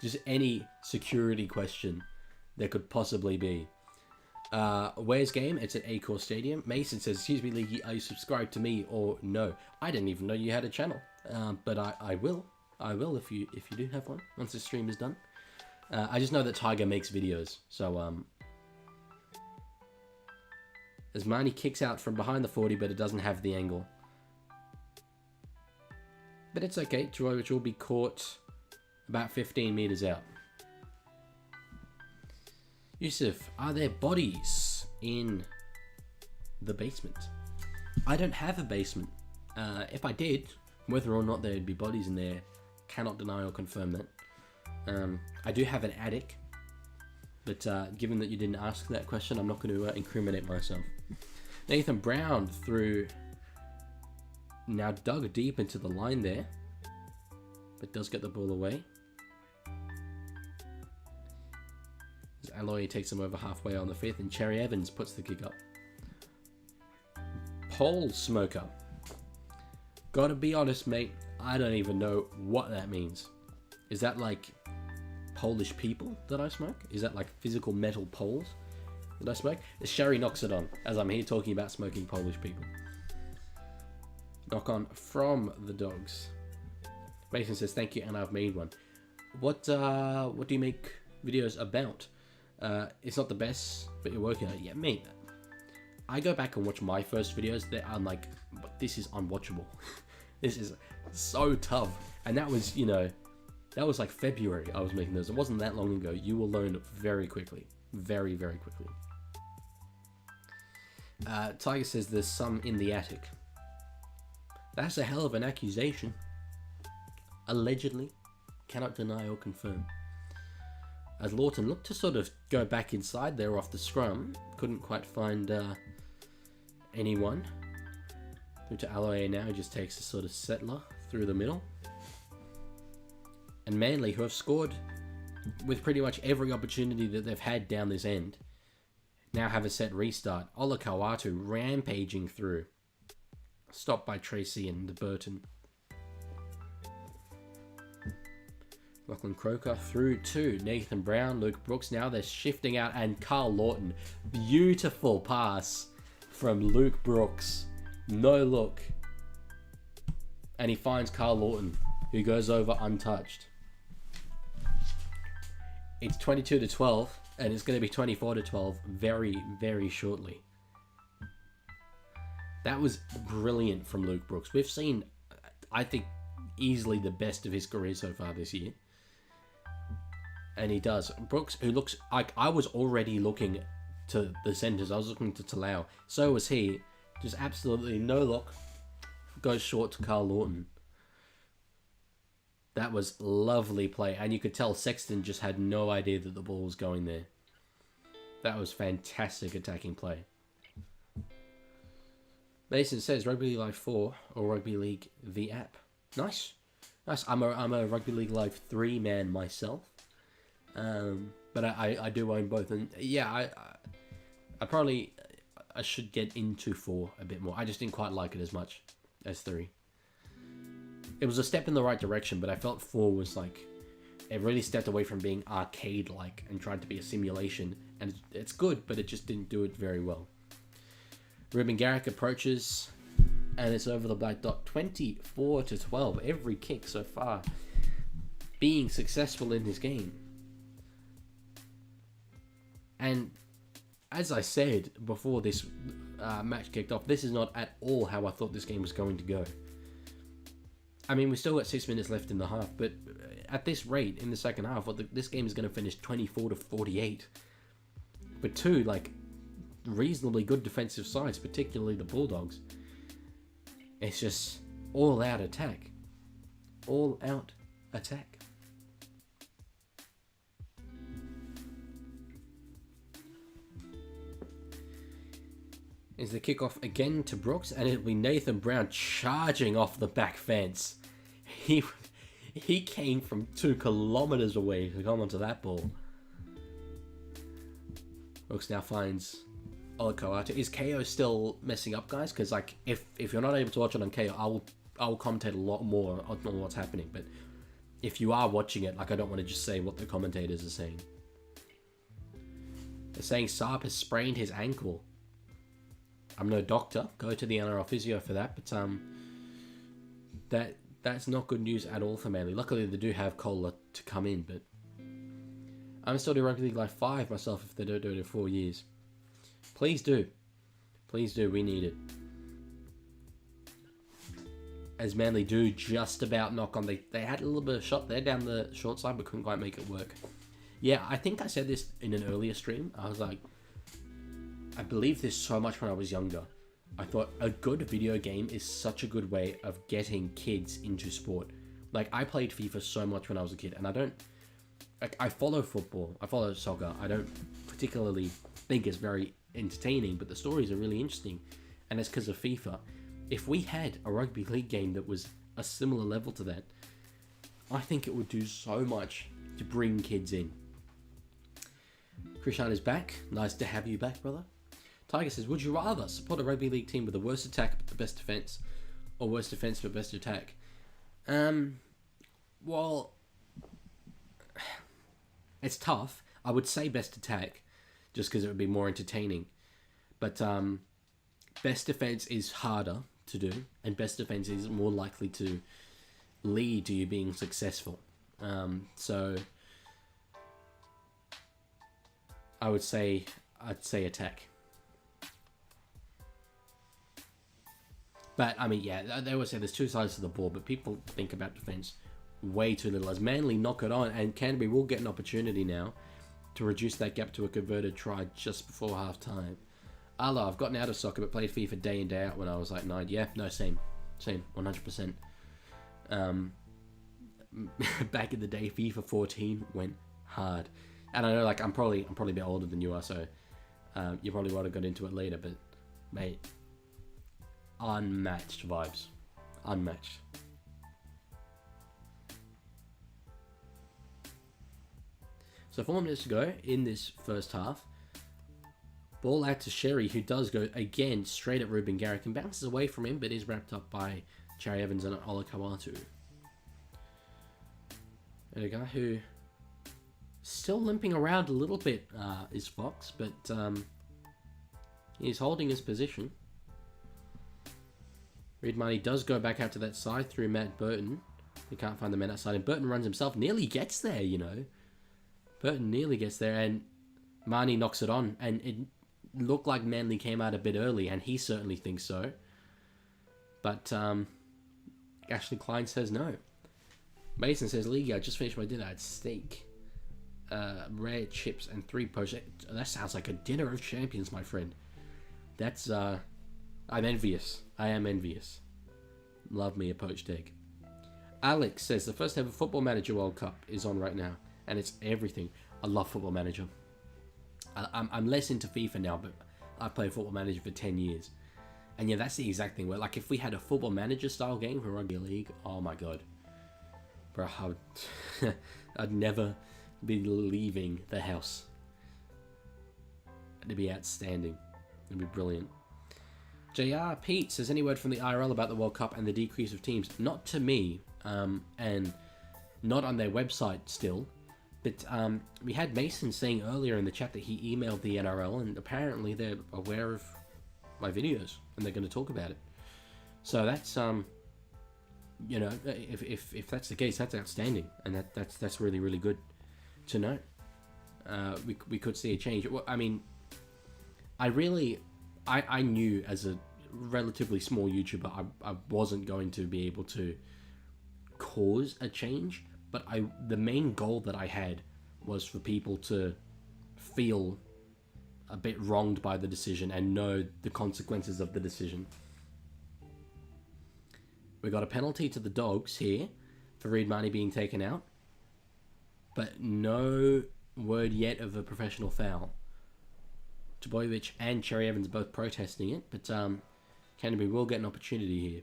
Just any security question there could possibly be. Where's game? It's at Acor Stadium. Mason says, excuse me, Leaguie, are you subscribed to me or no? I didn't even know you had a channel. But I will. I will if you do have one, once the stream is done. I just know that Tiger makes videos. So, as Marnie kicks out from behind the 40, but it doesn't have the angle. But it's okay. George will be caught about 15 metres out. Yusuf, are there bodies in the basement? I don't have a basement. If I did, whether or not there'd be bodies in there, cannot deny or confirm that. I do have an attic, but given that you didn't ask that question, I'm not going to incriminate myself. Nathan Brown through, now dug deep into the line there, but does get the ball away. As Aloy takes him over halfway on the 5th, and Cherry Evans puts the kick up. Pole smoker. Gotta be honest, mate, I don't even know what that means. Is that like Polish people that I smoke? Is that like physical metal poles that I smoke? Sherry knocks it on, as I'm here talking about smoking Polish people. Knock on from the Dogs. Mason says, thank you, and I've made one. What do you make videos about? It's not the best, but you're working on it. Yeah, mate. I go back and watch my first videos. I'm like, but this is unwatchable. This is so tough. And that was, that was like February I was making those. It wasn't that long ago. You will learn very quickly. Very, very quickly. Tiger says there's some in the attic. That's a hell of an accusation. Allegedly. Cannot deny or confirm. As Lawton looked to sort of go back inside there off the scrum. Couldn't quite find anyone. Through to Aloe now. He just takes a sort of settler through the middle. And Manly, who have scored with pretty much every opportunity that they've had down this end, now have a set restart. Ola Kawatu rampaging through. Stopped by Tracy and Burton. Lachlan Croker through to Nathan Brown, Luke Brooks. Now they're shifting out, and Carl Lawton. Beautiful pass from Luke Brooks. No look. And he finds Carl Lawton, who goes over untouched. It's 22-12, and it's going to be 24-12 very, very shortly. That was brilliant from Luke Brooks. We've seen, I think, easily the best of his career so far this year. And he does. Brooks, who looks like, I was already looking to the centres. I was looking to Talau. So was he. Just absolutely no look. Goes short to Carl Lawton. That was lovely play. And you could tell Sexton just had no idea that the ball was going there. That was fantastic attacking play. Mason says Rugby League Live 4 or Rugby League the app. Nice. Nice. I'm a Rugby League Live 3 man myself. But I do own both. And yeah, I should get into 4 a bit more. I just didn't quite like it as much as 3. It was a step in the right direction, but I felt 4 was like, it really stepped away from being arcade-like and tried to be a simulation. And it's good, but it just didn't do it very well. Ruben Garrick approaches, and it's over the black dot, 24-12. Every kick so far being successful in this game. And as I said before this match kicked off, this is not at all how I thought this game was going to go. I mean, we still got 6 minutes left in the half, but at this rate in the second half, this game is going to finish 24-48. But 2 like reasonably good defensive sides, particularly the Bulldogs. It's just all out attack. All out attack. Is the kickoff again to Brooks, and it'll be Nathan Brown charging off the back fence. He came from 2 kilometers away to come onto that ball. Brooks now finds Olakoata. Is KO still messing up, guys? Because like, if you're not able to watch it on KO, I will commentate a lot more on what's happening. But if you are watching it, like, I don't want to just say what the commentators are saying. They're saying Saab has sprained his ankle. I'm no doctor. Go to the NRL physio for that. But that's not good news at all for Manly. Luckily, they do have Kohler to come in. But I'm still doing Rugby League Live 5 myself if they don't do it in 4 years. Please do. Please do. We need it. As Manly do just about knock on. They had a little bit of shot there down the short side, but couldn't quite make it work. Yeah, I think I said this in an earlier stream. I was like, I believed this so much when I was younger. I thought a good video game is such a good way of getting kids into sport. Like, I played FIFA so much when I was a kid, and I follow football. I follow soccer. I don't particularly think it's very entertaining, but the stories are really interesting, and it's because of FIFA. If we had a rugby league game that was a similar level to that, I think it would do so much to bring kids in. Krishan is back. Nice to have you back, brother. Tiger says, would you rather support a rugby league team with the worst attack but the best defense, or worst defense but best attack? Well, it's tough. I would say best attack, just because it would be more entertaining. But best defense is harder to do, and best defense is more likely to lead to you being successful. So I'd say attack. But I mean, yeah, they always say there's 2 sides to the ball, but people think about defense way too little. As Manly knock it on, and Canterbury will get an opportunity now to reduce that gap to a converted try just before half time. Allah, I've gotten out of soccer but played FIFA day in, day out when I was like 9. Yeah, no, same, 100%. Back in the day, FIFA 14 went hard. And I know, like, I'm probably a bit older than you are, so you probably would have got into it later, but mate, unmatched vibes. Unmatched. So 4 minutes to go in this first half. Ball out to Sherry, who does go again straight at Ruben Garrick and bounces away from him, but is wrapped up by Cherry Evans and Olakau'atu. And a guy who still limping around a little bit is Fox, but he's holding his position. Reed Marty does go back out to that side through Matt Burton. He can't find the man outside, and Burton runs himself, nearly gets there, you know. Burton nearly gets there, and Marnie knocks it on, and it looked like Manly came out a bit early, and he certainly thinks so. But Ashley Klein says no. Mason says, Leaguie, I just finished my dinner. I had steak. rare chips, and 3 poached eggs. That sounds like a dinner of champions, my friend. That's, I'm envious. I am envious. Love me a poached egg. Alex says the first ever Football Manager World Cup is on right now, and it's everything. I love Football Manager. I'm less into FIFA now, but I played Football Manager for 10 years. And yeah, that's the exact thing. Where, like, if we had a Football Manager style game for Rugby League, oh my god. Bro, I'd never be leaving the house. It'd be outstanding. It'd be brilliant. JR Pete says, any word from the IRL about the World Cup and the decrease of teams? Not to me, and not on their website still. But we had Mason saying earlier in the chat that he emailed the NRL, and apparently they're aware of my videos and they're going to talk about it. So that's you know, if that's the case, that's outstanding, and that's really, really good to know. We could see a change. Well, I mean, I knew as a relatively small YouTuber I wasn't going to be able to cause a change, but the main goal that I had was for people to feel a bit wronged by the decision and know the consequences of the decision. We got a penalty to the Dogs here for Reid Marnie being taken out, but no word yet of a professional foul. Trbojevic and Cherry Evans both protesting it, but Canterbury will get an opportunity here.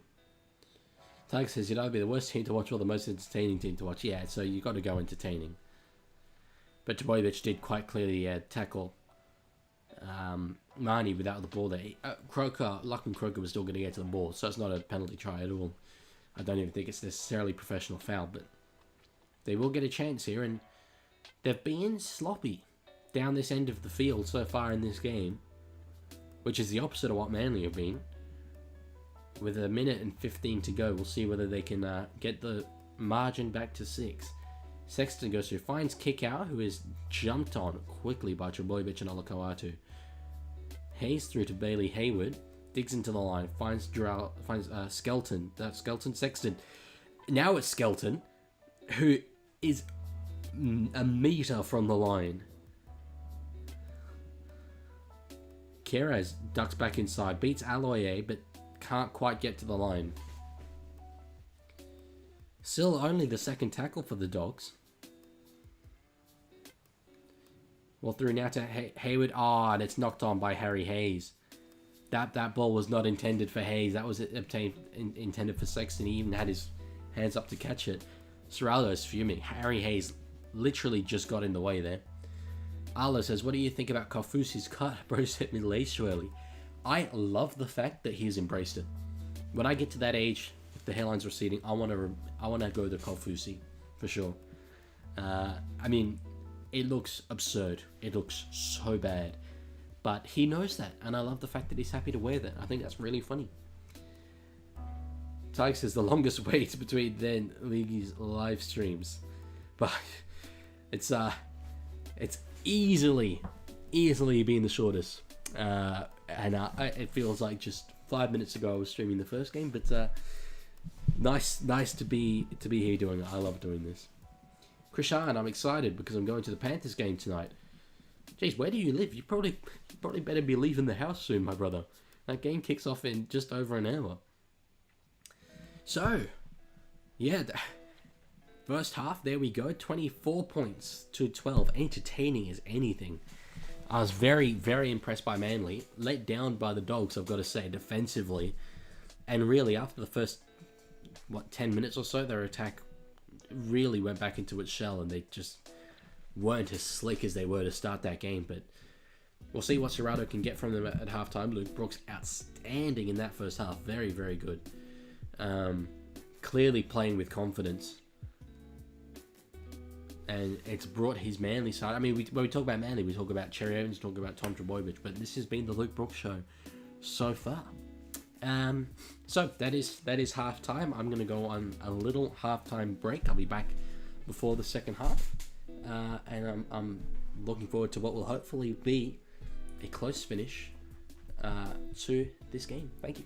Tiger says, you'd either be the worst team to watch or the most entertaining team to watch. Yeah, so you got to go entertaining. But Trbojevic did quite clearly tackle Marnie without the ball there. Lachlan Croker was still going to get to the ball, so it's not a penalty try at all. I don't even think it's necessarily professional foul, but they will get a chance here, and they've been sloppy down this end of the field so far in this game, which is the opposite of what Manly have been. With 1 minute and 15 to go, we'll see whether they can get the margin back to 6. Sexton goes through, finds Kickout, who is jumped on quickly by Trbojevic and Olakoatu. Hayes through to Bailey Hayward, digs into the line, finds Skelton. That's Skelton. Sexton. Now it's Skelton, who is a metre from the line. Keraz ducks back inside, beats Aloye, but can't quite get to the line. Still only the second tackle for the Dogs. Well, through now to Hayward. And it's knocked on by Harry Hayes. That ball was not intended for Hayes. That was intended for Sexton. He even had his hands up to catch it. Serraldo's fuming. Harry Hayes literally just got in the way there. Arlo says, what do you think about Kaufusi's cut? Bro's hit me laced early. I love the fact that he's embraced it. When I get to that age, if the hairline's receding, I want to go to Kaufusi for sure. I mean, it looks absurd. It looks so bad, but he knows that, and I love the fact that he's happy to wear that. I think that's really funny. Tyke says the longest wait between then League's live streams, but it's easily being the shortest. And it feels like just 5 minutes ago I was streaming the first game, but nice to be here doing it. I love doing this. Krishan, I'm excited because I'm going to the Panthers game tonight. Jeez, where do you live? You probably better be leaving the house soon, my brother. That game kicks off in just over an hour. So, yeah, first half, there we go. 24 points to 12. Entertaining as anything. I was very, very impressed by Manly. Let down by the Dogs, I've got to say, defensively. And really, after the first, 10 minutes or so, their attack really went back into its shell, and they just weren't as slick as they were to start that game. But we'll see what Serrato can get from them at halftime. Luke Brooks, outstanding in that first half. Very, very good. Clearly playing with confidence. And it's brought his Manly side. I mean, when we talk about Manly, we talk about Cherry Evans, talk about Tom Trbojevic, but this has been the Luke Brooks show so far. So that is half time. I'm going to go on a little halftime break. I'll be back before the second half, and I'm looking forward to what will hopefully be a close finish to this game. Thank you.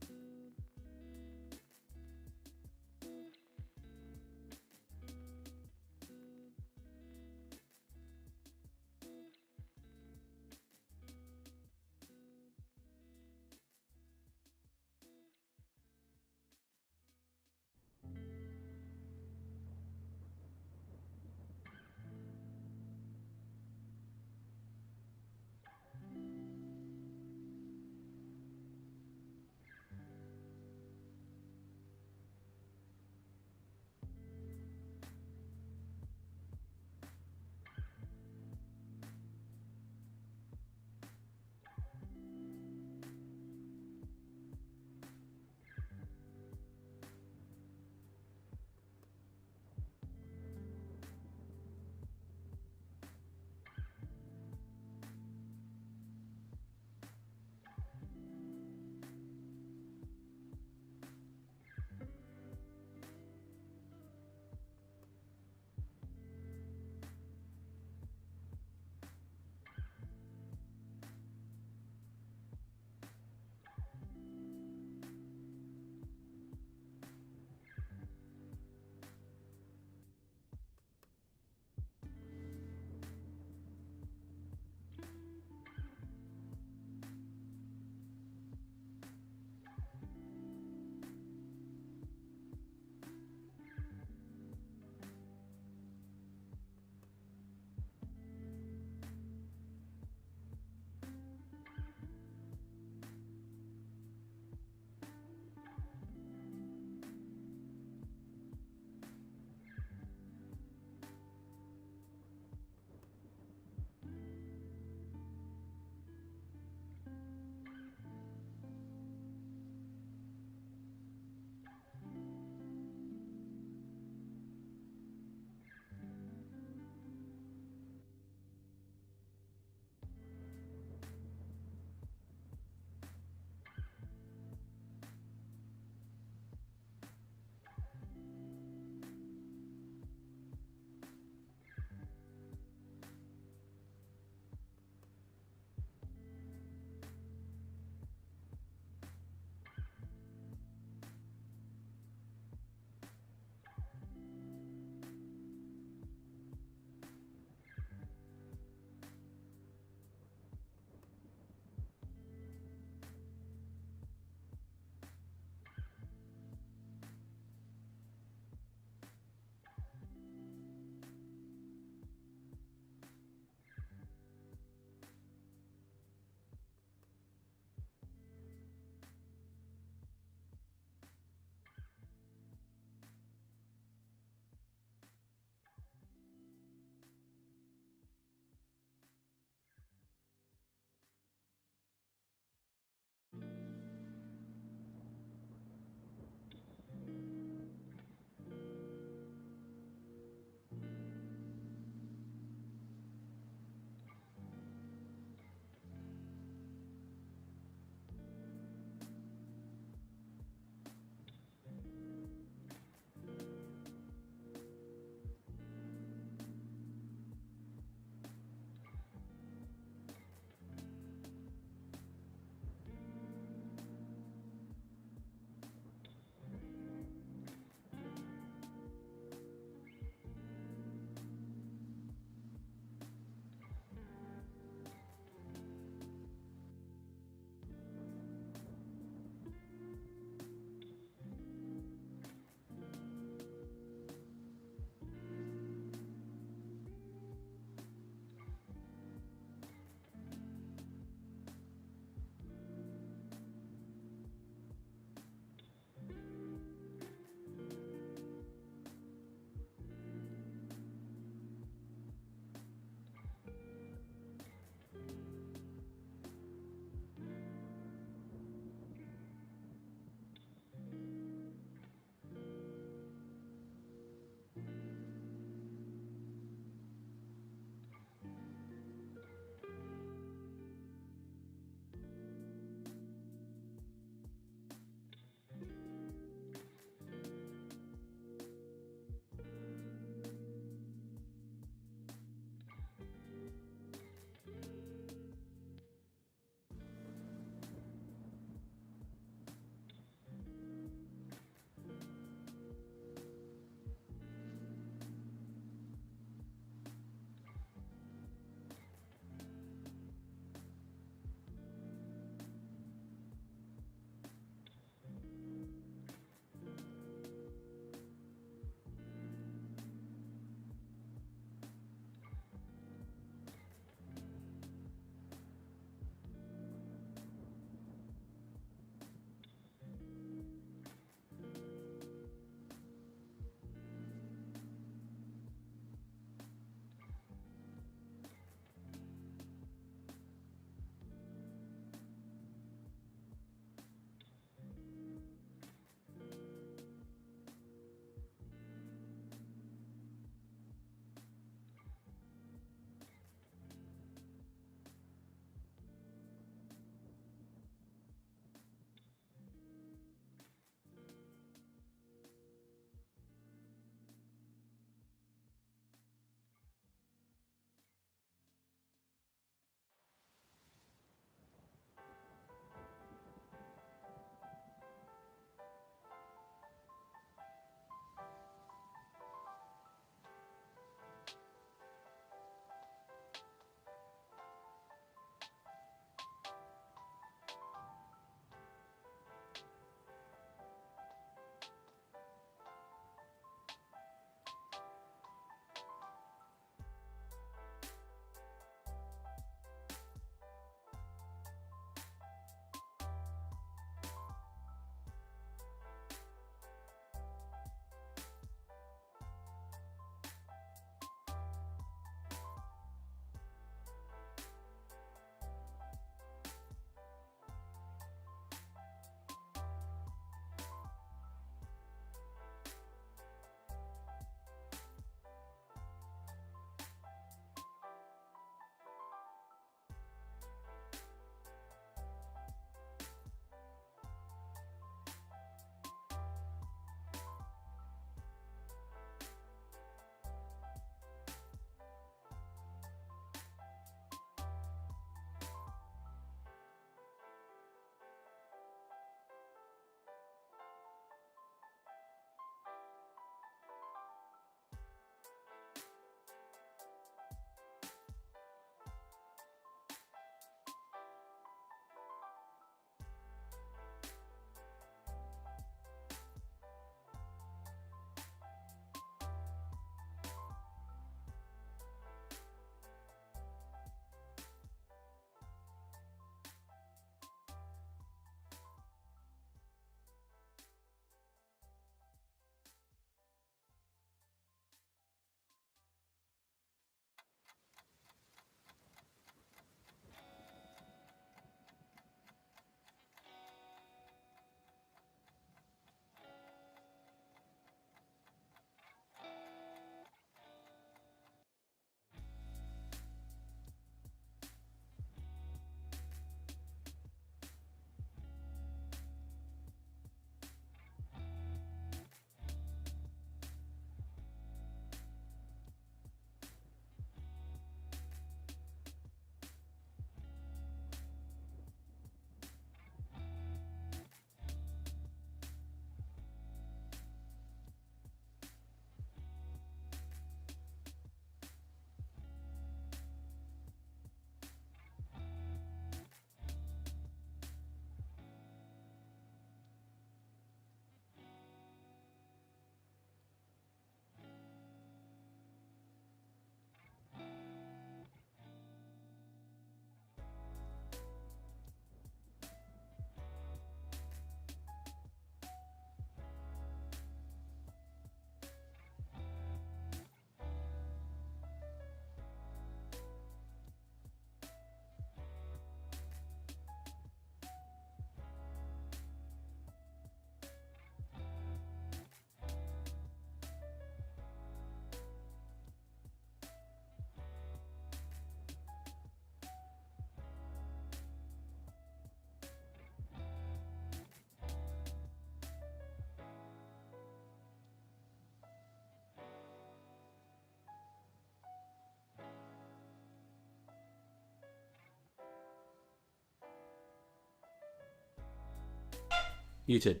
Muted.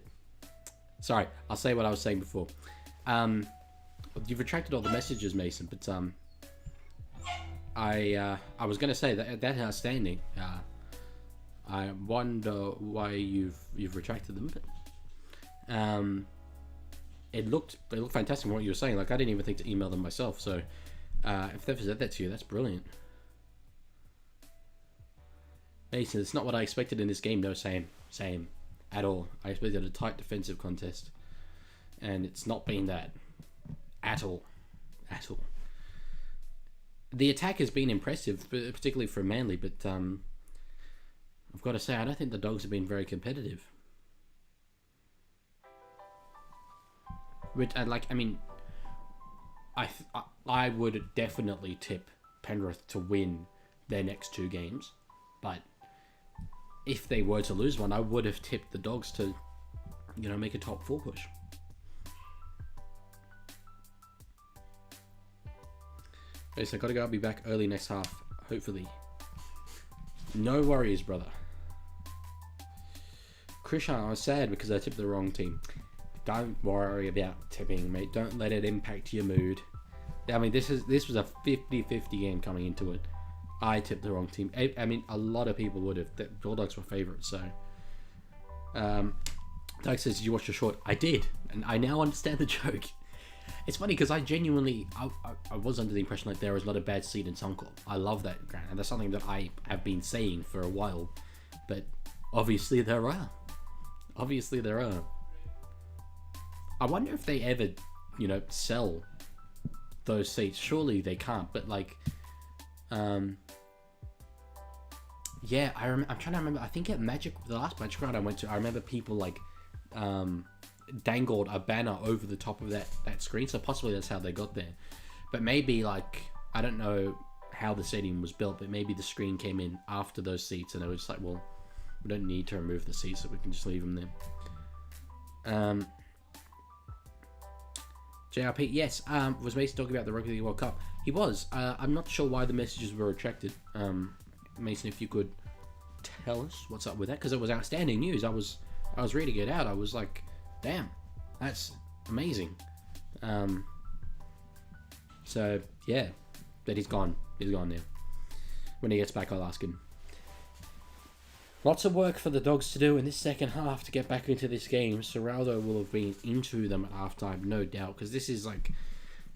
Sorry, I'll say what I was saying before. You've retracted all the messages, Mason, but I was gonna say that's outstanding. I wonder why you've retracted them, but it looked fantastic from what you were saying. Like, I didn't even think to email them myself. So if they've said that to you, that's brilliant. Mason, it's not what I expected in this game. No, same at all. I expected a tight defensive contest, and it's not been that at all. The attack has been impressive, particularly for Manly, but I've got to say, I don't think the Dogs have been very competitive. I would definitely tip Penrith to win their next 2 games, but if they were to lose one, I would have tipped the Dogs to, make a top 4 push. Okay, so I gotta go. I'll be back early next half, hopefully. No worries, brother. Krishan, I was sad because I tipped the wrong team. Don't worry about tipping, mate. Don't let it impact your mood. I mean, this was a 50-50 game coming into it. I tipped the wrong team. I mean, a lot of people would have. The Bulldogs were favourites, so. Doug says, did you watch the short? I did, and I now understand the joke. It's funny because I genuinely, I was under the impression that there was not a bad seed in Suncorp. I love that, Grant, and that's something that I have been saying for a while. But obviously there are. I wonder if they ever, sell those seats. Surely they can't. But like, yeah, I'm trying to remember. I think at the last Magic Round I went to, I remember people like, dangled a banner over the top of that screen, so possibly that's how they got there. But maybe, like, I don't know how the stadium was built, but maybe the screen came in after those seats and they were just like, well, we don't need to remove the seats, so we can just leave them there. JRP, yes, was Mason talking about the Rugby League World Cup? He was. I'm not sure why the messages were retracted. Mason, if you could tell us what's up with that, because it was outstanding news. I was reading it out. I was like, damn, that's amazing. So yeah, but he's gone. He's gone now. When he gets back, I'll ask him. Lots of work for the Dogs to do in this second half to get back into this game. Serraldo will have been into them at halftime, no doubt, because this is like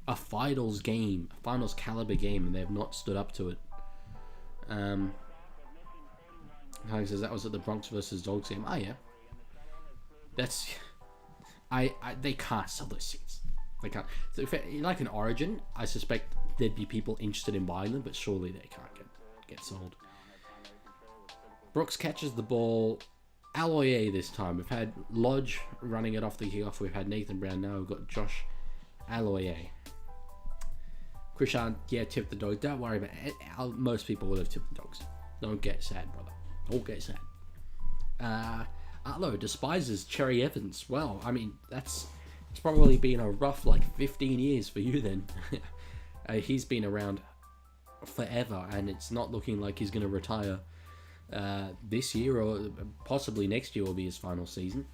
a finals game, a finals caliber game, and they have not stood up to it. Harry says that was at the Bronx versus Dogs game. Oh yeah, that's. They can't sell those seats. They can't. So if like an Origin, I suspect there'd be people interested in buying them, but surely they can't get sold. Brooks catches the ball. Aloye this time. We've had Lodge running it off the kickoff. We've had Nathan Brown. Now we've got Josh Aloye. Krishan, yeah, tipped the Dogs. Don't worry about it. Most people would have tipped the Dogs. Don't get sad, brother. Don't get sad. Arlo despises Cherry Evans. Well, I mean, it's probably been a rough 15 years for you then. He's been around forever, and it's not looking like he's going to retire this year, or possibly next year will be his final season.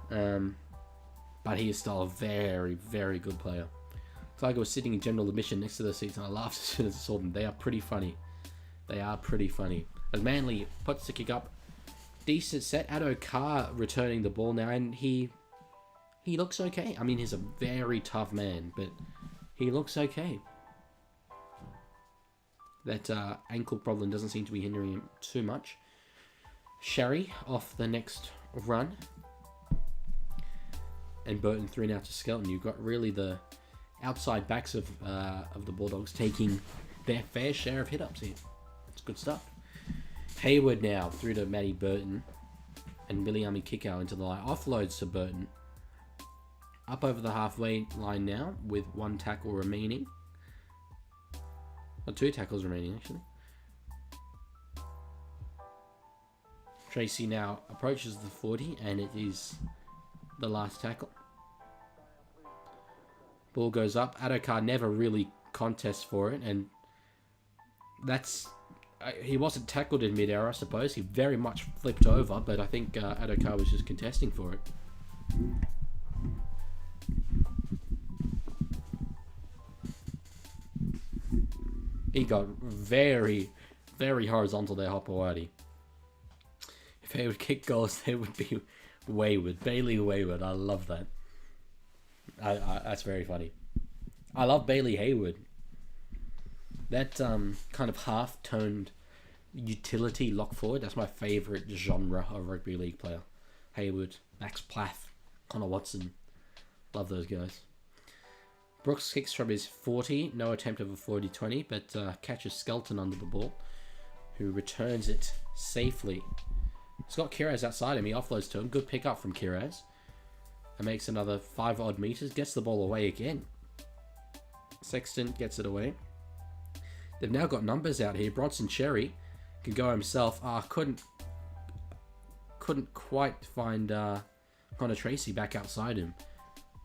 But he is still a very, very good player. Tiger was sitting in general admission next to the seats, and I laughed as soon as I saw them. They are pretty funny. As Manly puts the kick up. Decent set. Addo Carr returning the ball now, and he looks okay. I mean, he's a very tough man, but he looks okay. That ankle problem doesn't seem to be hindering him too much. Sherry off the next run. And Burton 3 now to Skelton. You've got really the outside backs of the Bulldogs taking their fair share of hit-ups here. It's good stuff. Hayward now through to Matty Burton. And Miliami Kikau into the line. Offloads to Burton. Up over the halfway line now with 1 tackle remaining. Or 2 tackles remaining, actually. Tracy now approaches the 40, and it is the last tackle. Ball goes up. Adokar never really contests for it, and that's he wasn't tackled in midair, I suppose. He very much flipped over, but I think Adokar was just contesting for it. He got very, very horizontal there, Hopewadi. If they would kick goals, they would be wayward. Bailey Wayward. I love that. That's very funny. I love Bailey Hayward. That kind of half-toned utility lock forward, that's my favourite genre of rugby league player. Hayward, Max Plath, Connor Watson. Love those guys. Brooks kicks from his 40. No attempt of a 40-20, but catches Skelton under the ball, who returns it safely. He's got Kiraz outside him. He offloads to him. Good pick up from Kiraz. And makes another 5 odd meters. Gets the ball away again. Sexton gets it away. They've now got numbers out here. Bronson Cherry can go himself. Couldn't quite find Connor Tracy back outside him.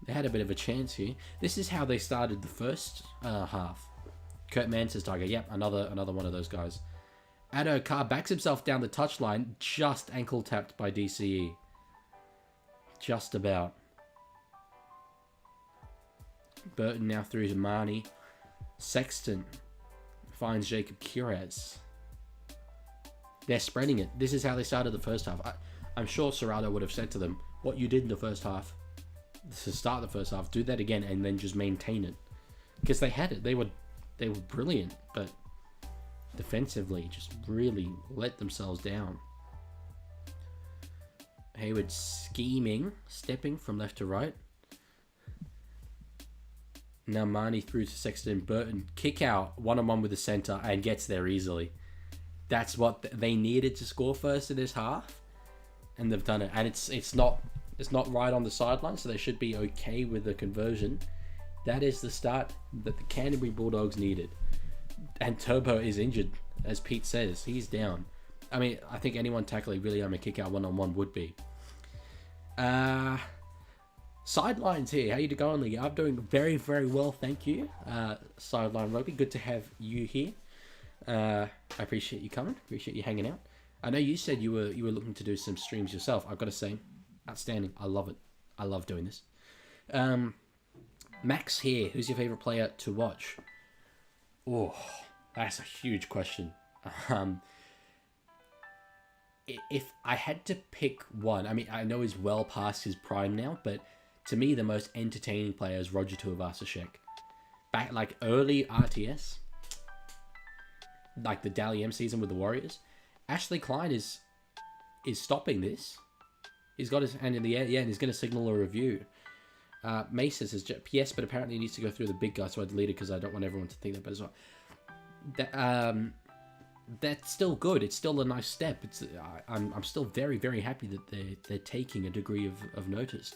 They had a bit of a chance here. This is how they started the first half. Kurt Mance's target. Yep, another one of those guys. Adokar backs himself down the touchline, just ankle tapped by DCE. Just about. Burton now through to Marnie. Sexton finds Jacob Kiraz. They're spreading it. This is how they started the first half. I'm sure Serrato would have said to them, what you did in the first half, to start the first half, do that again and then just maintain it. Because they had it. They were brilliant, but defensively just really let themselves down. Hayward scheming, stepping from left to right. Now Marnie through to Sexton. Burton kick out one-on-one with the centre and gets there easily. That's what they needed to score first in this half, and they've done it. And it's not right on the sideline, so they should be okay with the conversion. That is the start that the Canterbury Bulldogs needed. And Turbo is injured, as Pete says. He's down. I mean, I think anyone tackling William a kick out one-on-one would be. Sidelines here. How you going, League? I'm doing very, very well, thank you. Sideline Rugby, good to have you here. I appreciate you coming. Appreciate you hanging out. I know you said you were looking to do some streams yourself. I've got to say, outstanding. I love it. I love doing this. Max here. Who's your favourite player to watch? Oh, that's a huge question. If I had to pick one, I mean, I know he's well past his prime now, but to me, the most entertaining player is Roger Tuivasa-Sheck. Back, like, early RTS, like the Dally M season with the Warriors, Ashley Klein is stopping this. He's got his hand in the air, yeah, and he's going to signal a review. Mason says, yes, but apparently he needs to go through the big guy, so I deleted it because I don't want everyone to think that, but as well. That's still good. It's still a nice step. I'm still very, very happy that they're taking a degree of notice.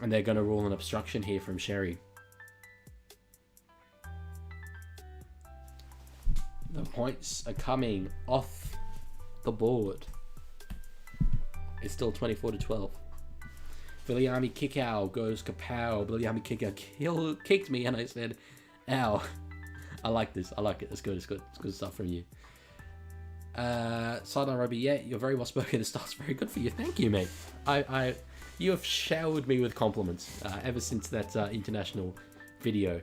And they're going to rule an obstruction here from Sherry. The points are coming off the board. It's still 24-12. Viliami kick out goes kapow. Viliami kick out kicked me, and I said, ow. I like this. I like it. It's good. It's good. It's good stuff from you. Sideline Rugby, yeah, you're very well spoken. The stuff's very good for you. Thank you, mate. You have showered me with compliments ever since that international video.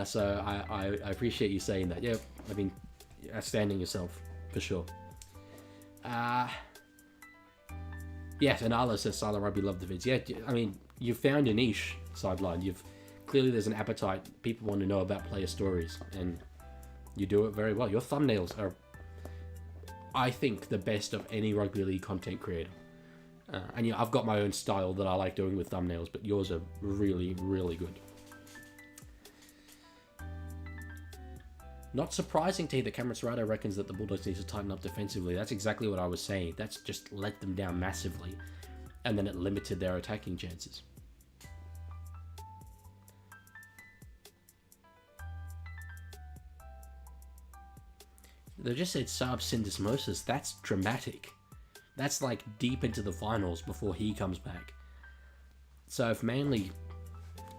So I appreciate you saying that. Yeah, I mean, outstanding yourself for sure. Yes, and Arlo says Sideline Rugby love the vids. Yeah, I mean, you've found a niche, Sideline. Clearly there's an appetite. People want to know about player stories, and you do it very well. Your thumbnails are, I think, the best of any rugby league content creator. And yeah, I've got my own style that I like doing with thumbnails, but yours are really, really good. Not surprising to hear that Cameron Serrato reckons that the Bulldogs need to tighten up defensively. That's exactly what I was saying. That's just let them down massively, and then it limited their attacking chances. They just said Saab syndesmosis. That's dramatic. That's like deep into the finals before he comes back. So if Manly,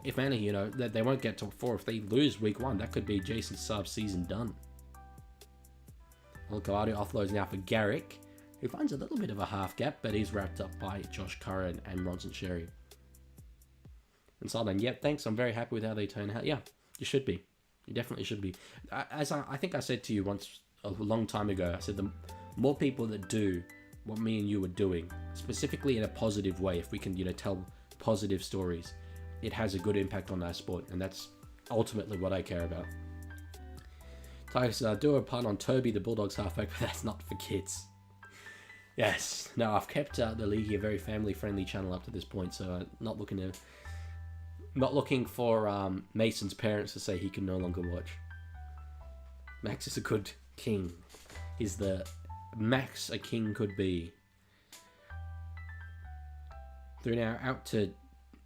you know, they won't get top 4. If they lose week 1, that could be Jason Saab's season done. Olakau'atu offloads now for Garrick, who finds a little bit of a half gap, but he's wrapped up by Josh Curran and Ronson Sherry. And Sideline, yep, thanks. I'm very happy with how they turn out. Yeah, you should be. You definitely should be. As I think I said to you once a long time ago, I said the more people that do what me and you are doing, specifically in a positive way, if we can, tell positive stories, it has a good impact on our sport, and that's ultimately what I care about. Tigers do a pun on Toby, the Bulldogs halfback, but that's not for kids. Yes, no, I've kept the Leaguie a very family-friendly channel up to this point, so not looking for Mason's parents to say he can no longer watch. Max is a good king. He's the max a king could be. Through now out to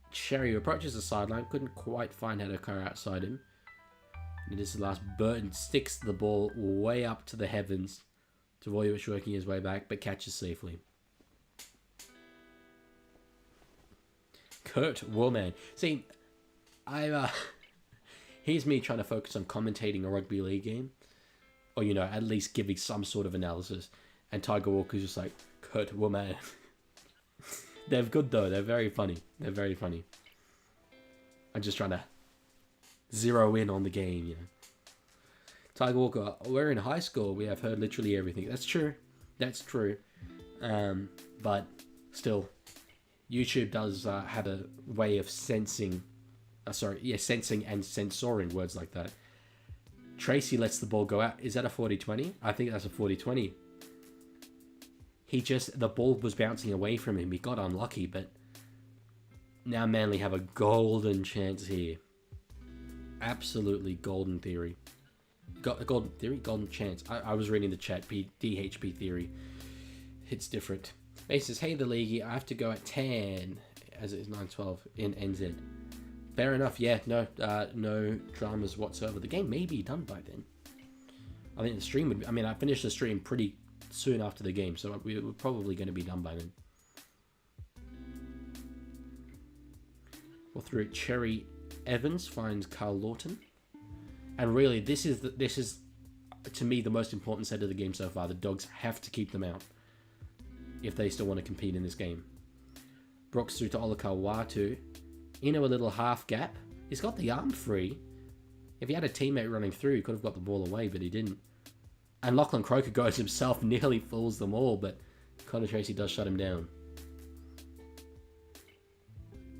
Sherry, who approaches the sideline. Couldn't quite find how to occur outside him. It is the last. Burton sticks the ball way up to the heavens. Tavoyevich working his way back, but catches safely. Kurt Woolman. See, here's me trying to focus on commentating a rugby league game. Or, at least giving some sort of analysis. And Tiger Walker's just like, Kurt Woolman. They're good though. They're very funny. They're very funny. I'm just trying to zero in on the game, Tiger Walker, we're in high school. We have heard literally everything. That's true. That's true. But still, YouTube does have a way of sensing and censoring words like that. Tracy lets the ball go out. Is that a 40-20? I think that's a 40-20. The ball was bouncing away from him. He got unlucky, but now Manly have a golden chance here. Absolutely golden theory. Golden theory? Golden chance. I was reading the chat. DHP theory. It's different. Mace says, hey, the Leaguie, I have to go at 10, as it is 9:12 in NZ. Fair enough, yeah. No dramas whatsoever. The game may be done by then. I think the stream would be... I mean, I finished the stream pretty soon after the game, so we're probably going to be done by then. Well, through Cherry Evans finds Carl Lawton. And really, this is to me the most important set of the game so far. The Dogs have to keep them out if they still want to compete in this game. Brooks through to Olakau'atu. Into a little half gap. He's got the arm free. If he had a teammate running through, he could have got the ball away, but he didn't. And Lachlan Croker goes himself, nearly fools them all, but Connor Tracy does shut him down.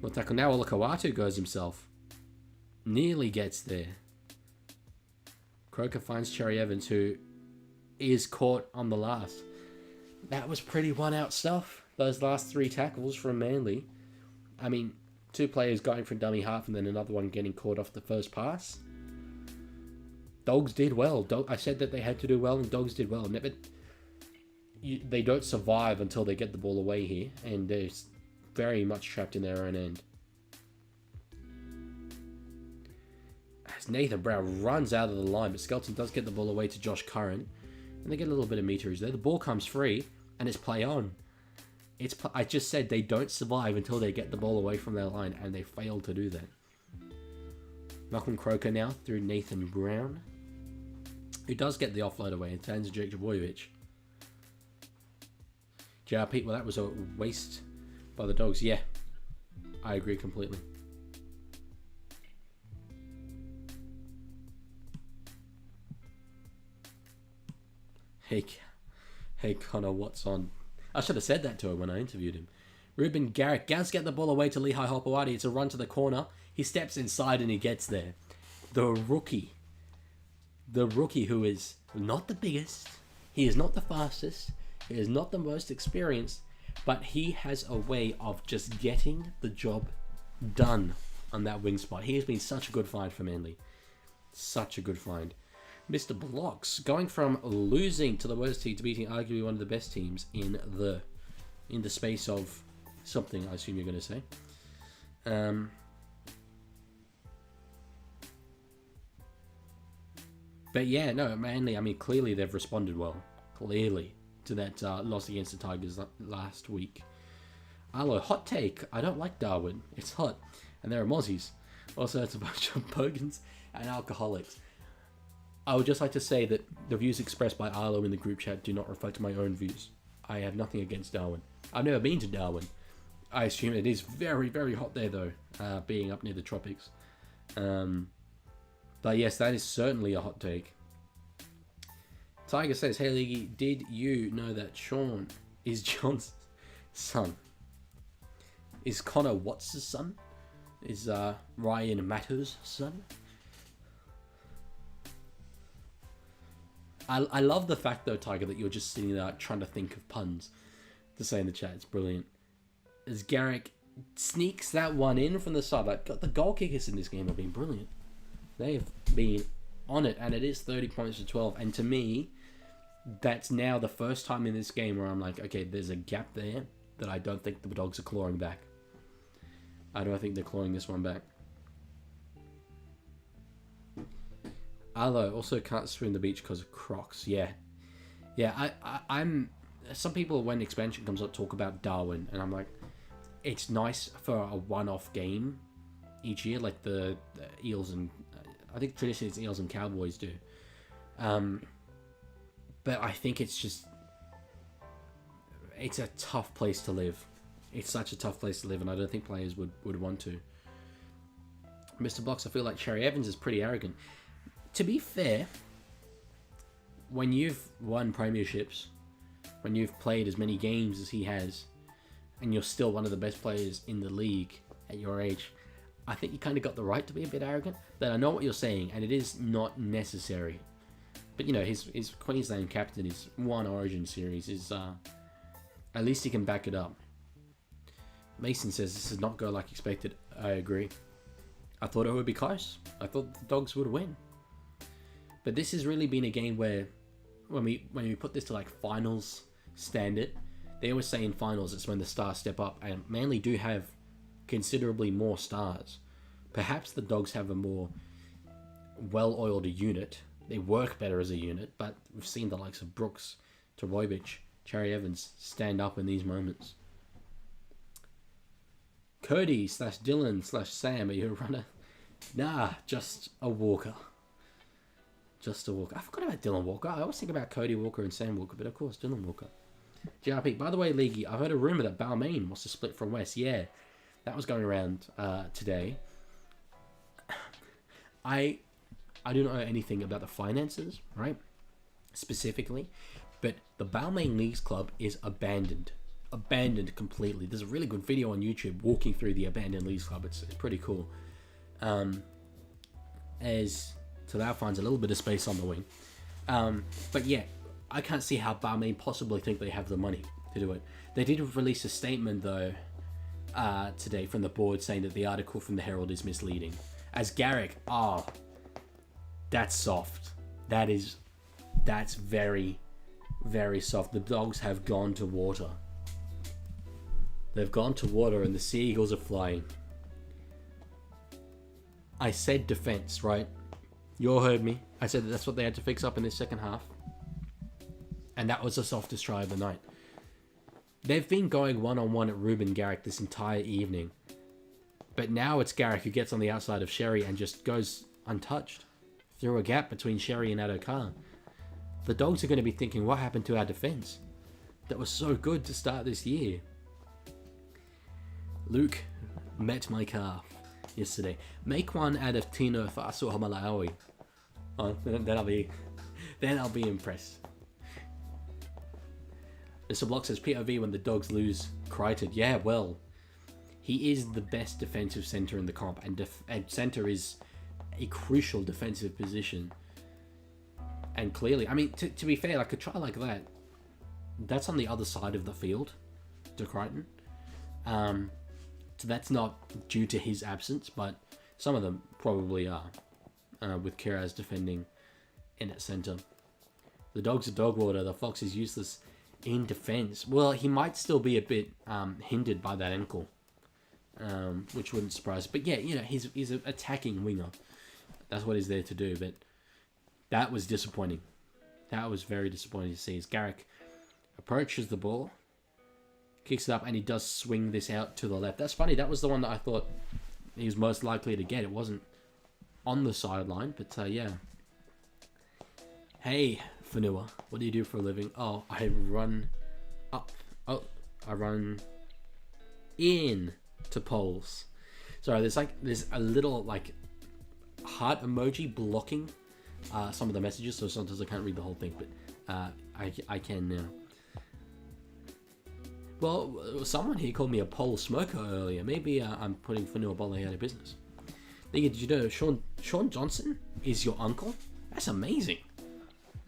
Well, tackle now, Olakau'atu goes himself. Nearly gets there. Croker finds Cherry Evans, who is caught on the last. That was pretty one-out stuff. Those last three tackles from Manly. I mean, two players going for dummy half and then another one getting caught off the first pass. Dogs did well. I said that they had to do well, and Dogs did well. They don't survive until they get the ball away here, and they're very much trapped in their own end. As Nathan Brown runs out of the line, but Skelton does get the ball away to Josh Curran, and they get a little bit of meterage there. The ball comes free, and it's play on. I just said they don't survive until they get the ball away from their line, and they fail to do that. Malcolm Croker now through Nathan Brown, who does get the offload away and turns to Jake Trbojevic. JR Pete, well, that was a waste by the Dogs. Yeah, I agree completely. Hey Connor, what's on? I should have said that to him when I interviewed him. Ruben Garrick does get the ball away to Lehigh Hopewadi. It's a run to the corner. He steps inside and he gets there. The rookie who is not the biggest, he is not the fastest, he is not the most experienced, but he has a way of just getting the job done on that wing spot. He has been such a good find for Manly. Such a good find. Mr. Blocks, going from losing to the worst team to beating arguably one of the best teams in the space of something, I assume you're going to say. But yeah, no, Manly, I mean, clearly they've responded well. Clearly. To that loss against the Tigers last week. Arlo, hot take. I don't like Darwin. It's hot. And there are Mozzies. Also, it's a bunch of bogans and alcoholics. I would just like to say that the views expressed by Arlo in the group chat do not reflect my own views. I have nothing against Darwin. I've never been to Darwin. I assume it is very, very hot there, though, being up near the tropics. But yes, that is certainly a hot take. Tiger says, hey, Leaguie, did you know that Sean is John's son? Is Connor Watts' son? Is Ryan Matter's son? I love the fact, though, Tiger, that you're just sitting there trying to think of puns to say in the chat. It's brilliant. As Garrick sneaks that one in from the side. Like, the goal kickers in this game have been brilliant. They have been on it, and it is 30 points to 12. And to me, that's now the first time in this game where I'm like, okay, there's a gap there that I don't think the Dogs are clawing back. I don't think they're clawing this one back. Arlo also can't swim the beach because of Crocs. Yeah. I'm. Some people, when expansion comes up, talk about Darwin, and I'm like, it's nice for a one-off game each year, like the Eels and I think traditionally it's Eels and Cowboys do. But I think it's a tough place to live. It's such a tough place to live, and I don't think players would want to. Mr. Blocks, I feel like Cherry Evans is pretty arrogant. To be fair, when you've won premierships, when you've played as many games as he has, and you're still one of the best players in the league at your age, I think you kind of got the right to be a bit arrogant. But I know what you're saying, and it is not necessary. But, you know, his Queensland captain, his one Origin series, is at least he can back it up. Mason says this does not go like expected. I agree. I thought it would be close. I thought the Dogs would win. But this has really been a game where, when we put this to like finals standard, they always say in finals it's when the stars step up, and Manly do have considerably more stars. Perhaps the Dogs have a more well-oiled unit. They work better as a unit, but we've seen the likes of Brooks, Trbojevic, Cherry Evans stand up in these moments. Cody/Dylan/Sam, are you a runner? Nah, just a walker. Just a walker. I forgot about Dylan Walker. I always think about Cody Walker and Sam Walker, but of course, Dylan Walker. GRP, by the way, Leaguie, I heard a rumour that Balmain wants to split from West. Yeah, that was going around today. I do not know anything about the finances, right? Specifically. But the Balmain Leagues Club is abandoned. Abandoned completely. There's a really good video on YouTube walking through the abandoned Leagues Club. It's pretty cool. As Talau finds a little bit of space on the wing. But yeah, I can't see how Balmain possibly think they have the money to do it. They did release a statement, though, today from the board saying that the article from the Herald is misleading. As Garrick, that's soft. That's very, very soft. The Dogs have gone to water. They've gone to water and the Sea Eagles are flying. I said defense, right? You all heard me. I said that's what they had to fix up in this second half. And that was the softest try of the night. They've been going one-on-one at Ruben Garrick this entire evening. But now it's Garrick who gets on the outside of Sherry and just goes untouched through a gap between Sherry and Adokar. The Dogs are going to be thinking, what happened to our defense? That was so good to start this year. Luke met my calf yesterday. Make one out of Tino Faso Hamalawi. Oh, then I'll be impressed. Mr. Block says POV when the Dogs lose Crichton. Yeah, well, he is the best defensive centre in the comp, and centre is a crucial defensive position. And clearly, I mean, to be fair, like a try like that, that's on the other side of the field to Crichton. So that's not due to his absence, but some of them probably are, with Kiraz defending in at centre. The Dogs are dog water. The Fox is useless in defence. Well, he might still be a bit hindered by that ankle, which wouldn't surprise. But yeah, you know, he's an attacking winger. That's what he's there to do. But that was disappointing. That was very disappointing to see. As Garrick approaches the ball, kicks it up, and he does swing this out to the left. That's funny. That was the one that I thought he was most likely to get. It wasn't on the sideline, but yeah. Hey, Fanua, what do you do for a living? Oh, I run up. Oh, I run in to polls. Sorry, there's a little like heart emoji blocking some of the messages, so sometimes I can't read the whole thing, but I can now. Well, someone here called me a pole smoker earlier. Maybe I'm putting Fanua Bole out of business. Did you know Sean Johnson is your uncle? That's amazing.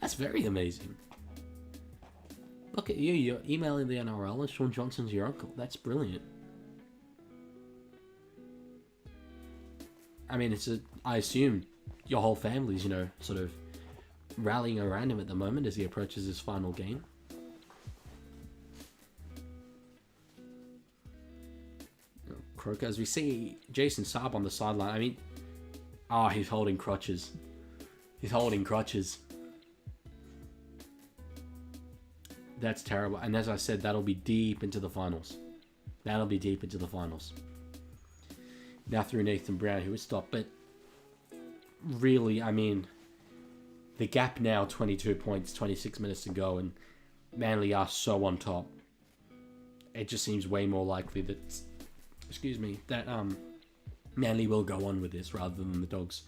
That's very amazing. Look at you. You're emailing the NRL and Sean Johnson's your uncle. That's brilliant. I mean, I assume your whole family's, sort of rallying around him at the moment as he approaches his final game. Croker, as we see Jason Saab on the sideline. I mean, he's holding crutches. He's holding crutches. That's terrible. And as I said, that'll be deep into the finals. That'll be deep into the finals. Now through Nathan Brown, who was stopped. But really, I mean, the gap now, 22 points, 26 minutes to go, and Manly are so on top. It just seems way more likely that, that Manly will go on with this rather than the Dogs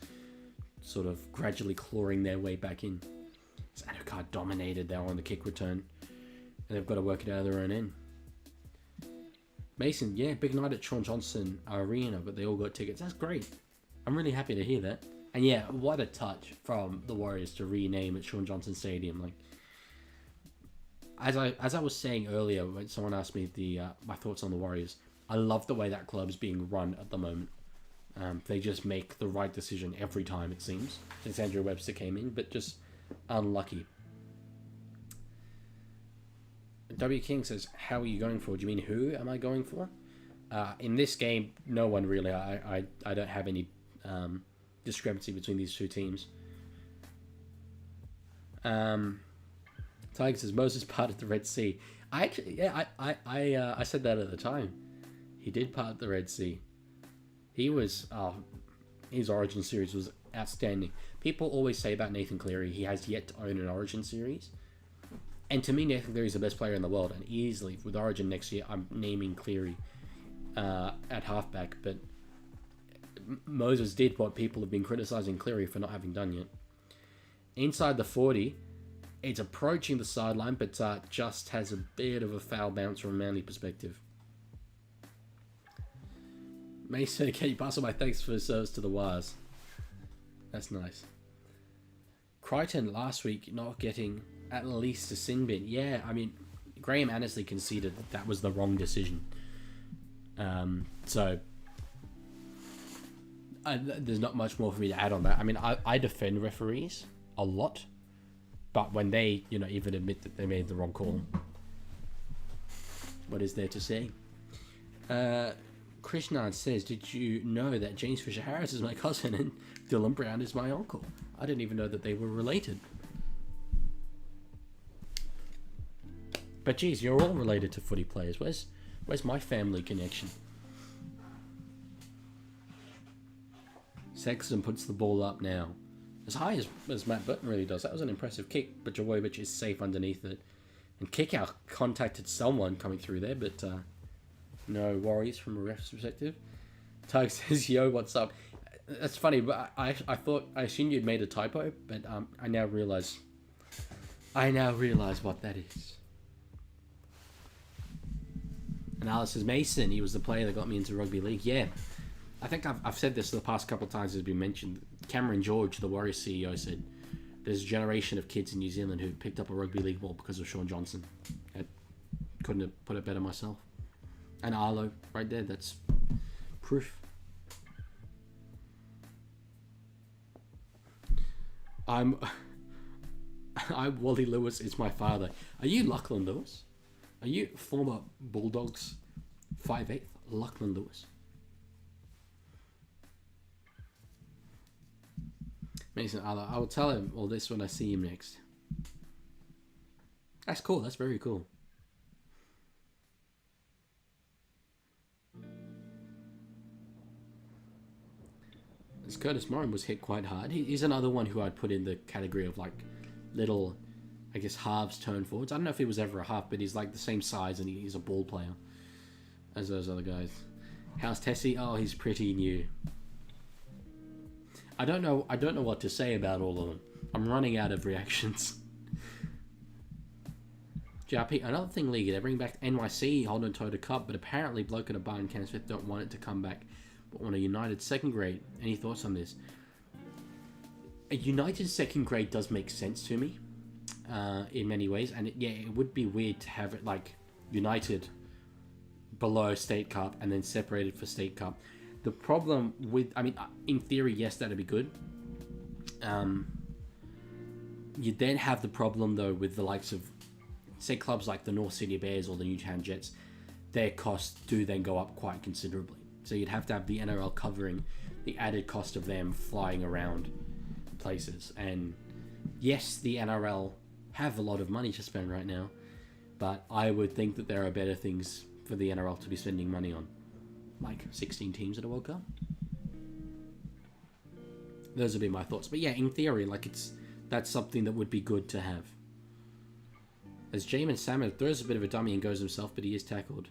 sort of gradually clawing their way back in. Adokar dominated there on the kick return. And they've got to work it out of their own end. Mason, yeah, big night at Sean Johnson Arena, but they all got tickets. That's great. I'm really happy to hear that. And yeah, what a touch from the Warriors to rename it Sean Johnson Stadium. Like, as I was saying earlier when someone asked me my thoughts on the Warriors, I love the way that club's being run at the moment. They just make the right decision every time, it seems, since Andrew Webster came in, but just unlucky. W. King says, how are you going for? Do you mean who am I going for? In this game, no one really. I don't have any discrepancy between these two teams. Tiger says, Moses parted the Red Sea. I said that at the time. He did part the Red Sea. He was, his Origin series was outstanding. People always say about Nathan Cleary, he has yet to own an Origin series. And to me, Nathan Cleary is the best player in the world, and easily with Origin next year, I'm naming Cleary at halfback. But Moses did what people have been criticising Cleary for not having done yet. Inside the 40, it's approaching the sideline, but just has a bit of a foul bounce from a Manly perspective. Mason, can you pass on my thanks for his service to the Wires? That's nice. Crichton last week not getting at least a sin bin. Yeah, I mean, Graham Annesley conceded that was the wrong decision. So there's not much more for me to add on that. I mean, I defend referees a lot, but when they, even admit that they made the wrong call, what is there to say? Krishnan says, did you know that James Fisher-Harris is my cousin and Dylan Brown is my uncle? I didn't even know that they were related. But geez, you're all related to footy players. Where's my family connection? Sexton puts the ball up now. As high as Matt Burton really does. That was an impressive kick, but Jawovic is safe underneath it. And Kickout contacted someone coming through there, but no worries from a ref's perspective. Tug says, yo, what's up? That's funny, but I assumed you'd made a typo, but I now realise what that is. And Alice says, Mason, he was the player that got me into rugby league. Yeah, I think I've said this the past couple of times. It's been mentioned. Cameron George, the Warriors CEO, said there's a generation of kids in New Zealand who picked up a rugby league ball because of Sean Johnson. I couldn't have put it better myself. And Arlo, right there, that's proof. I'm Wally Lewis is my father. Are you Lachlan Lewis? Are you former Bulldogs 5'8" Lachlan Lewis? Mason Arlo, I will tell him all this when I see him next. That's cool. That's very cool. Curtis Moran was hit quite hard. He's another one who I'd put in the category of like little, I guess, halves turn forwards. I don't know if he was ever a half, but he's like the same size and he's a ball player as those other guys. How's Tessie? Oh, he's pretty new. I don't know what to say about all of them. I'm running out of reactions. JRP, another thing, League, they're bringing back NYC, holding Toyota Cup, but apparently Bloke at a bar in Canterbury don't want it to come back, but want a United second grade. Any thoughts on this? A United second grade does make sense to me, in many ways, and it would be weird to have it like United below State Cup and then separated for State Cup. The problem with, I mean, in theory, yes, that'd be good. You then have the problem though with the likes of, say, clubs like the North Sydney Bears or the Newtown Jets. Their costs do then go up quite considerably. So you'd have to have the NRL covering the added cost of them flying around places. And yes, the NRL have a lot of money to spend right now, but I would think that there are better things for the NRL to be spending money on, like 16 teams at a World Cup. Those would be my thoughts. But yeah, in theory, like that's something that would be good to have. As Jamin Salmon throws a bit of a dummy and goes himself, but he is tackled.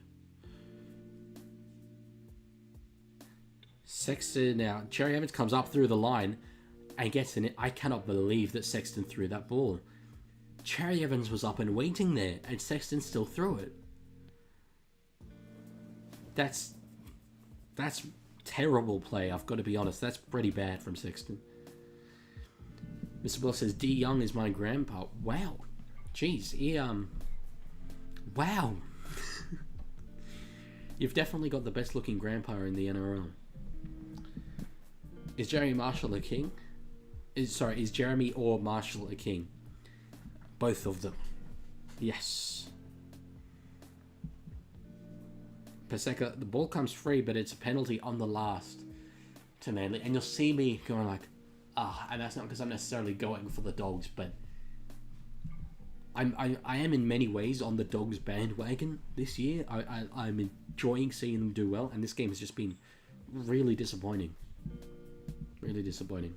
Sexton now. Cherry Evans comes up through the line and gets in it. I cannot believe that Sexton threw that ball. Cherry Evans was up and waiting there, and Sexton still threw it. That's terrible play, I've got to be honest. That's pretty bad from Sexton. Mr. Will says, D. Young is my grandpa. Wow. Jeez, he, wow. You've definitely got the best looking grandpa in the NRL. Is Jeremy Marshall a king? Is Jeremy or Marshall a king? Both of them. Yes. Paseka, the ball comes free, but it's a penalty on the last to Manly. And you'll see me going like, and that's not because I'm necessarily going for the Dogs, but I am in many ways on the Dogs bandwagon this year. I'm enjoying seeing them do well, and this game has just been really disappointing. Really disappointing.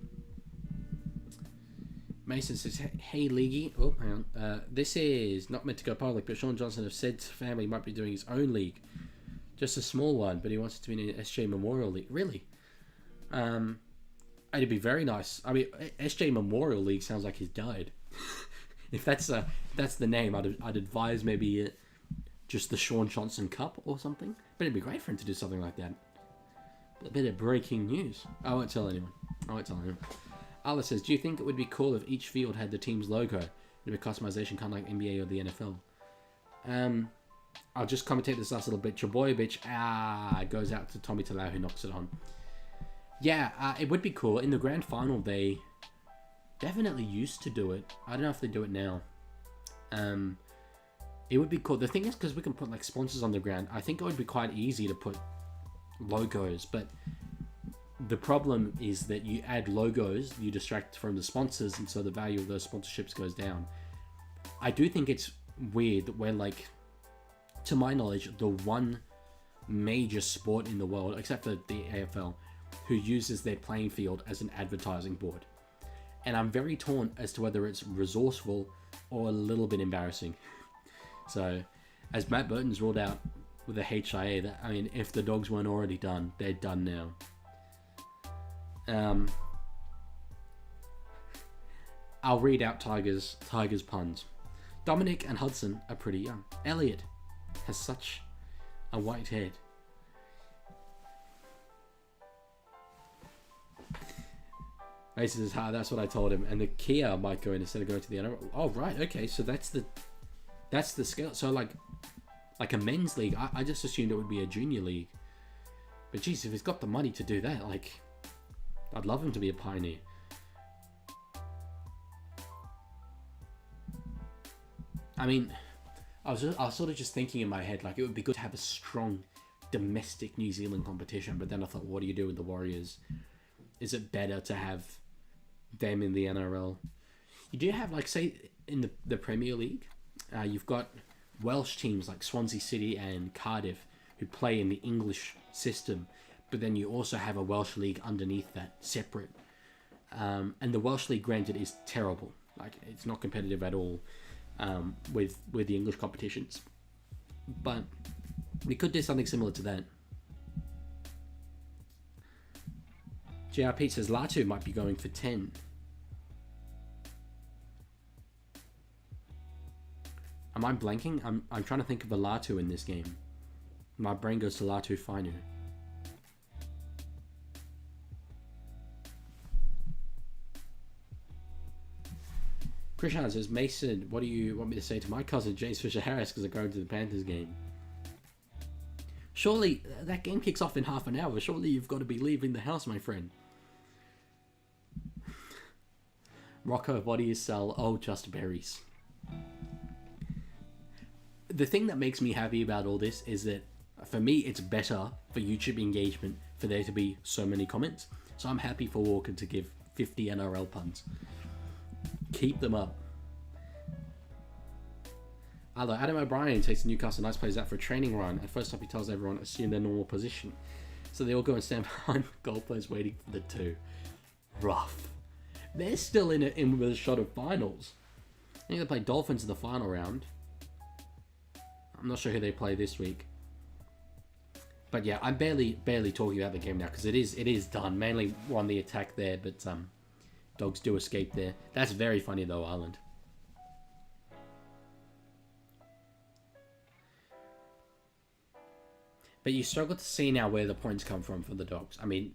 Mason says, hey, Leaguie. Oh, hang on. This is not meant to go public, but Sean Johnson have said family might be doing his own league. Just a small one, but he wants it to be an SJ Memorial League. Really? It'd be very nice. I mean, SJ Memorial League sounds like he's died. If that's the name, I'd advise maybe just the Sean Johnson Cup or something. But it'd be great for him to do something like that. A bit of breaking news. I won't tell anyone. Ala says, do you think it would be cool if each field had the team's logo? It'd be customization, kind of like NBA or the NFL. I'll just commentate this last little bit. Your boy, bitch. Goes out to Tommy Talau, who knocks it on. Yeah, it would be cool. In the grand final, they definitely used to do it. I don't know if they do it now. It would be cool. The thing is, because we can put like sponsors on the ground, I think it would be quite easy to put logos, but the problem is that you add logos, you distract from the sponsors, and so the value of those sponsorships goes down. I do think it's weird that we're like, to my knowledge, the one major sport in the world, except for the AFL, who uses their playing field as an advertising board. And I'm very torn as to whether it's resourceful or a little bit embarrassing. So, as Matt Burton's ruled out with the HIA, that, I mean, if the Dogs weren't already done, they're done now. I'll read out Tiger's puns. Dominic and Hudson are pretty young. Elliot has such a white head. Mason says, that's what I told him. And the Kia might go in instead of going to the NRL. Oh, right. Okay. So that's the scale. So like a men's league, I just assumed it would be a junior league. But geez, if he's got the money to do that, like, I'd love him to be a pioneer. I mean, I was sort of just thinking in my head, like, it would be good to have a strong domestic New Zealand competition. But then I thought, what do you do with the Warriors? Is it better to have them in the NRL? You do have, like, say, in the Premier League, you've got Welsh teams like Swansea City and Cardiff who play in the English system, but then you also have a Welsh league underneath that, separate. And the Welsh league, granted, is terrible. Like, it's not competitive at all with the English competitions. But we could do something similar to that. JR Pete says Latu might be going for 10. Am I blanking? I'm trying to think of a Latu in this game. My brain goes to Latu Fainu. Krishan says, Mason, what do you want me to say to my cousin James Fisher-Harris because I'm going to the Panthers game? Surely, that game kicks off in half an hour. Surely you've got to be leaving the house, my friend. Rocco, what do you sell? Oh, just berries. The thing that makes me happy about all this is that, for me, it's better for YouTube engagement for there to be so many comments. So I'm happy for Walker to give 50 NRL puns. Keep them up. Although Adam O'Brien takes Newcastle Knights players out for a training run. At first up, he tells everyone to assume their normal position. So they all go and stand behind goalposts waiting for the two. Rough. They're still in with a shot of finals. I think they play Dolphins in the final round. I'm not sure who they play this week. But yeah, I'm barely talking about the game now because it is done. Manly won the attack there, but Dogs do escape there. That's very funny though, Ireland. But you struggle to see now where the points come from for the Dogs. I mean,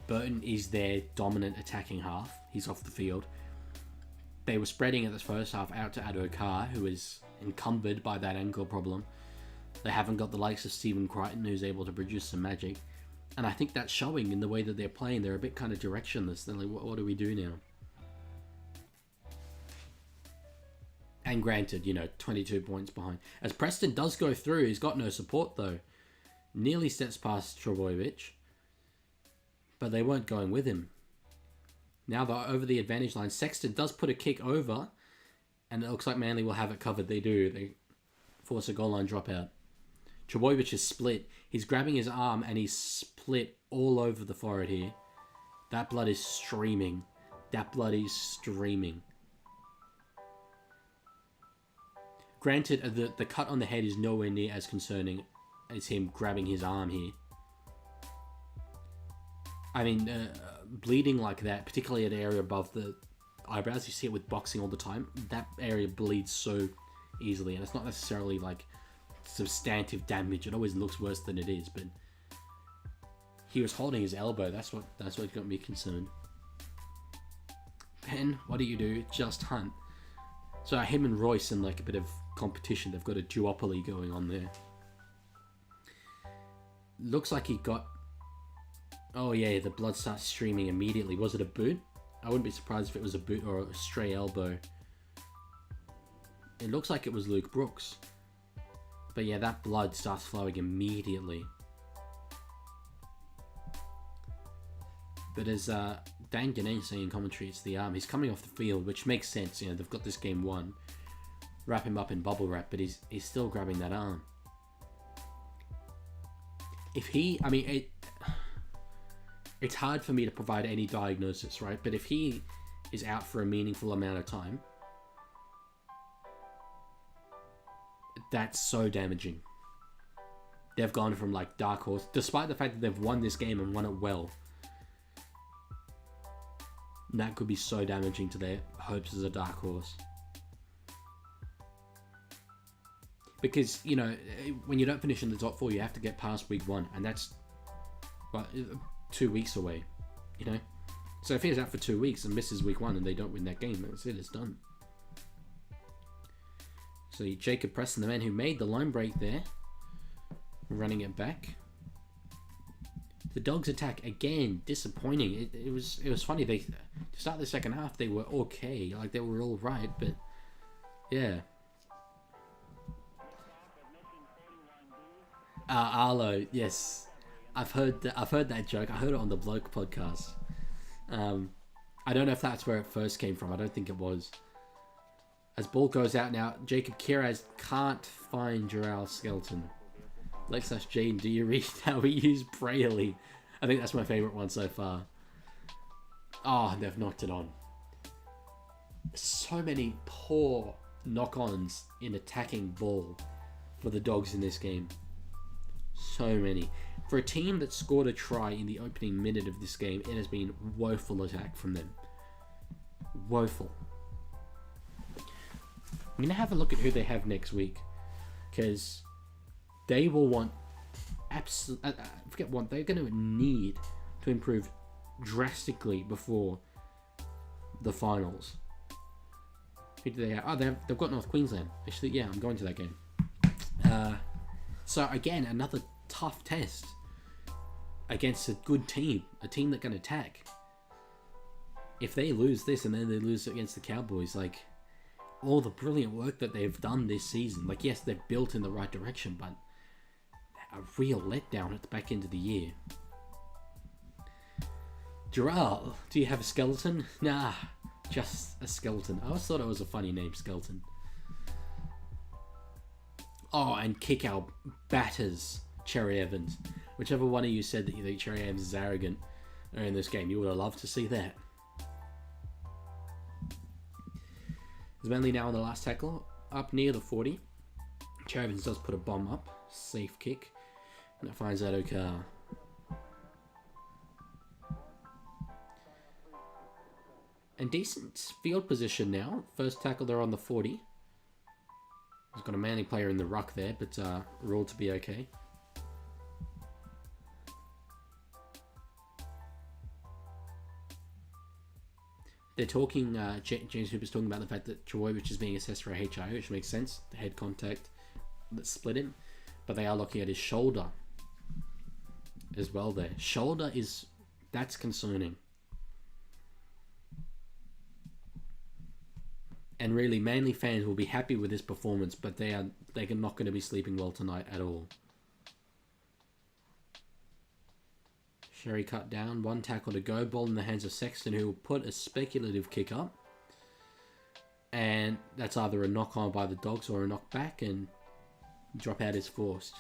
Burton is their dominant attacking half. He's off the field. They were spreading at the first half out to Addo-Carr, who is encumbered by that ankle problem. They haven't got the likes of Stephen Crichton, who's able to produce some magic. And I think that's showing in the way that they're playing. They're a bit kind of directionless. They're like, what do we do now? And granted, 22 points behind. As Preston does go through, he's got no support though. Nearly steps past Trbojevic. But they weren't going with him. Now they're over the advantage line. Sexton does put a kick over. And it looks like Manly will have it covered. They do. They force a goal line dropout. Trbojevic is split. He's grabbing his arm and he's split all over the forehead here. That blood is streaming. That blood is streaming. Granted, the cut on the head is nowhere near as concerning as him grabbing his arm here. I mean, bleeding like that, particularly at the area above the eyebrows, you see it with boxing all the time. That area bleeds so easily, and it's not necessarily like substantive damage. It always looks worse than it is, but he was holding his elbow. That's what got me concerned. Ben, what do you do? Just hunt. So him and Royce in like a bit of competition. They've got a duopoly going on there. Looks like he got... Oh yeah, the blood starts streaming immediately. Was it a boot? I wouldn't be surprised if it was a boot or a stray elbow. It looks like it was Luke Brooks. But yeah, that blood starts flowing immediately. But as Dan Ganane saying in commentary, it's the arm. He's coming off the field, which makes sense. They've got this game won. Wrap him up in bubble wrap, but he's still grabbing that arm. If he... I mean, it's hard for me to provide any diagnosis, right? But if he is out for a meaningful amount of time, that's so damaging. They've gone from like dark horse, despite the fact that they've won this game and won it well. That could be so damaging to their hopes as a dark horse. Because, when you don't finish in the top 4, you have to get past week 1, and that's 2 weeks away, So if he's out for 2 weeks and misses week 1 and they don't win that game, that's it, it's done. So Jacob Preston, the man who made the line break there, running it back. The Dogs attack again, disappointing. It was funny. To start the second half, they were okay, like they were all right, but yeah. Arlo, yes, I've heard that joke. I heard it on the Bloke podcast. I don't know if that's where it first came from. I don't think it was. As ball goes out now, Jacob Kiraz can't find Jarrell Skelton. Lex Jane, do you read how we use Braille? I think that's my favourite one so far. Oh, they've knocked it on. so many poor knock-ons in attacking ball for the Dogs in this game. So many. For a team that scored a try in the opening minute of this game, it has been woeful attack from them. Woeful. I'm going to have a look at who they have next week, because they will want they're going to need to improve drastically before the finals. Who do they have? Oh, they've got North Queensland. Actually, yeah, I'm going to that game. So again, another tough test against a good team, a team that can attack. If they lose this and then they lose against the Cowboys, like, all the brilliant work that they've done this season, like, yes, they've built in the right direction, but a real letdown at the back end of the year. Gerald, do you have a skeleton? Nah, just a skeleton. I always thought it was a funny name, skeleton. Oh, and kick our batters, Cherry Evans. Whichever one of you said that you think Cherry Evans is arrogant in this game, you would have loved to see that. Is Manly now on the last tackle, up near the 40. Cherry Evans does put a bomb up, safe kick, and it finds Adokar. And decent field position now. First tackle there on the 40. He's got a Manly player in the ruck there, but ruled to be okay. They're talking, James Hooper's talking about the fact that Trbojevic is being assessed for a HIO, which makes sense. The head contact that split him. But they are looking at his shoulder as well there. Shoulder that's concerning. And really, Manly fans will be happy with this performance, but they're not going to be sleeping well tonight at all. Sherry cut down, one tackle to go, ball in the hands of Sexton, who will put a speculative kick up. And that's either a knock on by the Dogs or a knock back, and drop out is forced.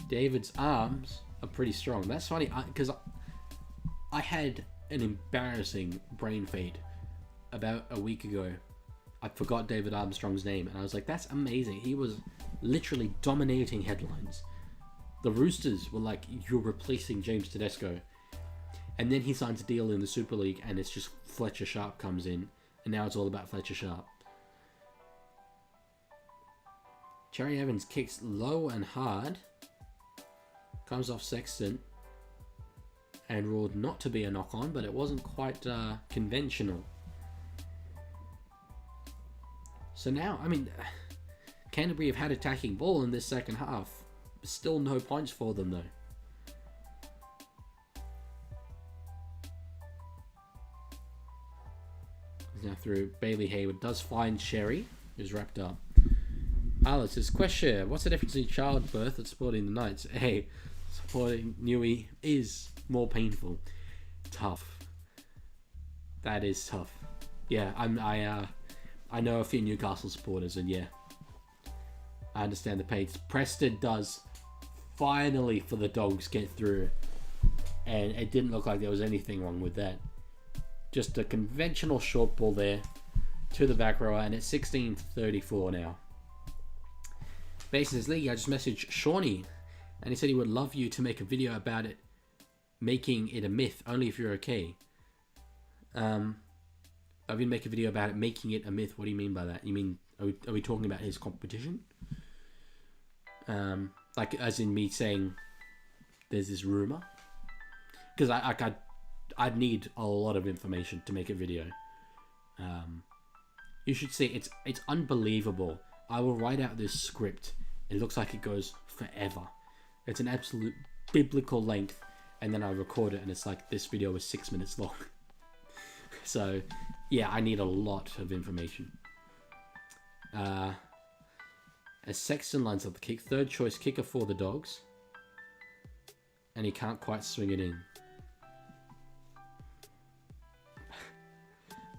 David's arms are pretty strong. That's funny, because I had an embarrassing brain fade about a week ago. I forgot David Armstrong's name, and I was like, that's amazing. He was literally dominating headlines. The Roosters were like, you're replacing James Tedesco. And then he signs a deal in the Super League, and it's just Fletcher Sharp comes in, and now it's all about Fletcher Sharp. Cherry Evans kicks low and hard. Comes off Sexton. And ruled not to be a knock-on, but it wasn't quite conventional. So now, I mean, Canterbury have had attacking ball in this second half. Still no points for them, though. Now through Bailey Hayward. Does find Sherry, who's wrapped up. Alice says, question, what's the difference in childbirth and supporting the Knights? Hey, supporting Newey is more painful. Tough. That is tough. Yeah, I know a few Newcastle supporters, and yeah, I understand the pain. Preston does finally, for the Dogs, get through, and it didn't look like there was anything wrong with that. Just a conventional short ball there to the back rower, and it's 16:34 now. Basin says, League, I just messaged Shawnee, and he said he would love you to make a video about it, making it a myth, only if you're okay. I will make a video about it, making it a myth. What do you mean by that? You mean, are we talking about his competition? Like, as in me saying there's this rumor? Because I'd need a lot of information to make a video. You should see, it's unbelievable. I will write out this script. It looks like it goes forever. It's an absolute biblical length, and then I record it, and it's like this video is 6 minutes long. So, yeah, I need a lot of information. As Sexton lines up the kick, third choice kicker for the Dogs, and he can't quite swing it in.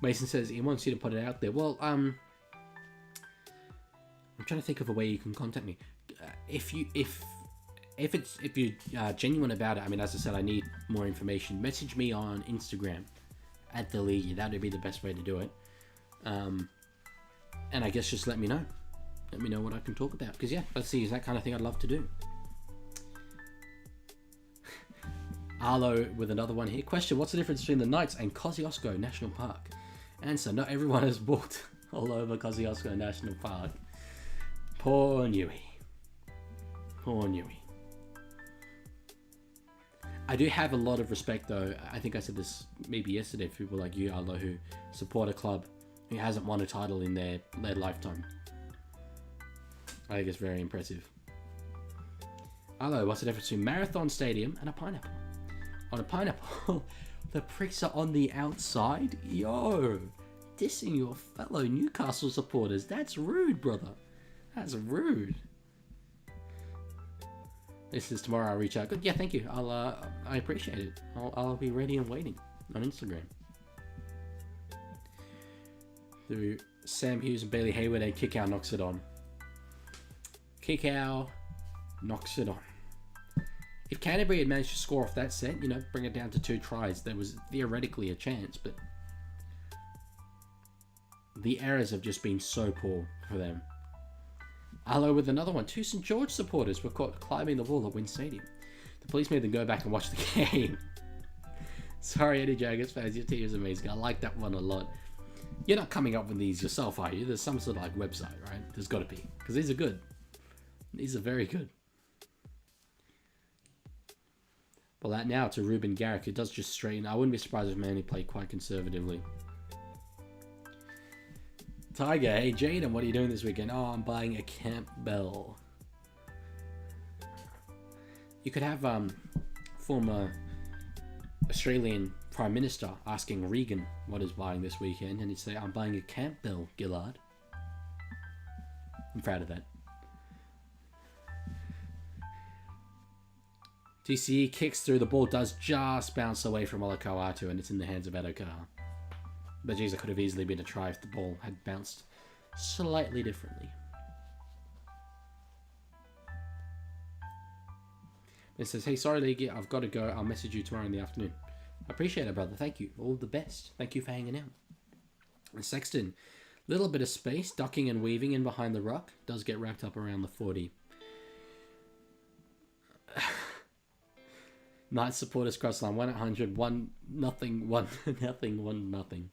Mason says he wants you to put it out there. Well, I'm trying to think of a way you can contact me. If if you're genuine about it, I mean, as I said, I need more information. Message me on Instagram at the Leaguie. That would be the best way to do it. And I guess just let me know. Let me know what I can talk about. Because yeah, let's see, is that kind of thing I'd love to do. Arlo with another one here. Question, what's the difference between the Knights and Kosciuszko National Park? Answer, not everyone has walked all over Kosciuszko National Park. Poor Newey. Poor Newey. I do have a lot of respect though. I think I said this maybe yesterday for people like you, Arlo, who support a club who hasn't won a title in their lifetime. I think it's very impressive. Arlo, what's the difference between Marathon Stadium and a pineapple? On a pineapple, the pricks are on the outside. Yo, dissing your fellow Newcastle supporters. That's rude, brother. That's rude. This is tomorrow. I'll reach out. Good. Yeah, thank you. I appreciate it. I'll be ready and waiting on Instagram. Through Sam Hughes and Bailey Hayward, and Kickow knocks it on. Kickow knocks it on. If Canterbury had managed to score off that set, you know, bring it down to 2 tries, there was theoretically a chance, but the errors have just been so poor for them. Arlo with another one. 2 St George supporters were caught climbing the wall at Wynn Stadium. The police made them go back and watch the game. Sorry, Eddie Jaggers fans, your team is amazing. I like that one a lot. You're not coming up with these yourself, are you? There's some sort of like website, right? There's got to be, because these are good. These are very good. Well, that now to Ruben Garrick, who does just straighten. I wouldn't be surprised if Manly played quite conservatively. Tiger, hey Jaden, what are you doing this weekend? Oh, I'm buying a Campbell. You could have former Australian Prime Minister asking Reagan what he's buying this weekend, and he'd say, I'm buying a Campbell, Gillard. I'm proud of that. TCE kicks through, the ball does just bounce away from Olakau'atu, and it's in the hands of Adokar. But geez, it could have easily been a try if the ball had bounced slightly differently. It says, hey, sorry, Leaguie, I've got to go. I'll message you tomorrow in the afternoon. I appreciate it, brother. Thank you. All the best. Thank you for hanging out. And Sexton, little bit of space, ducking and weaving in behind the ruck. Does get wrapped up around the 40. Knights supporters cross line 1-800 1-0 1-0 1-0.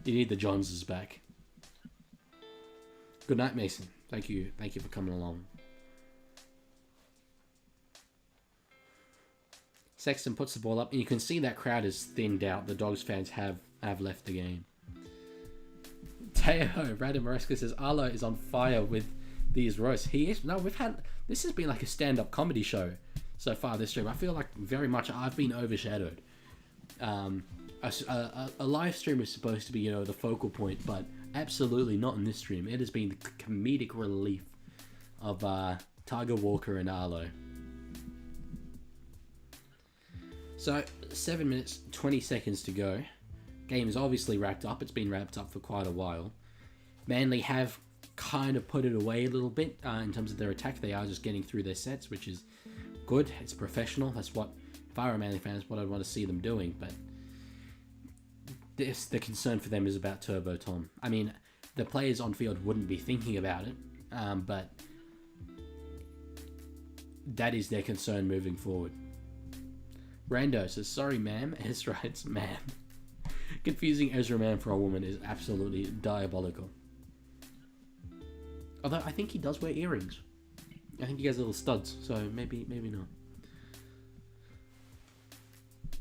You need the Joneses back. Good night, Mason. Thank you for coming along. Sexton puts the ball up, and you can see that crowd is thinned out. The Dogs fans have left the game. Teo, Brandon Maresca says Arlo is on fire with these roasts. He is. No, this has been like a stand-up comedy show so far this stream. I feel like very much I've been overshadowed. A live stream is supposed to be, you know, the focal point, but absolutely not in this stream. It has been the comedic relief of Tiger Walker and Arlo. So 7 minutes 20 seconds to go. Game is obviously wrapped up. It's been wrapped up for quite a while. Manly have kind of put it away a little bit in terms of their attack. They are just getting through their sets, which is good. It's professional. That's what, if I were a Manly fan, that's what I'd want to see them doing. But the concern for them is about Turbo Tom. I mean, the players on field wouldn't be thinking about it, but that is their concern moving forward. Rando says, sorry ma'am. Ezra, it's ma'am. Confusing Ezra man for a woman is absolutely diabolical. Although I think he does wear earrings. I think he has little studs, so maybe not.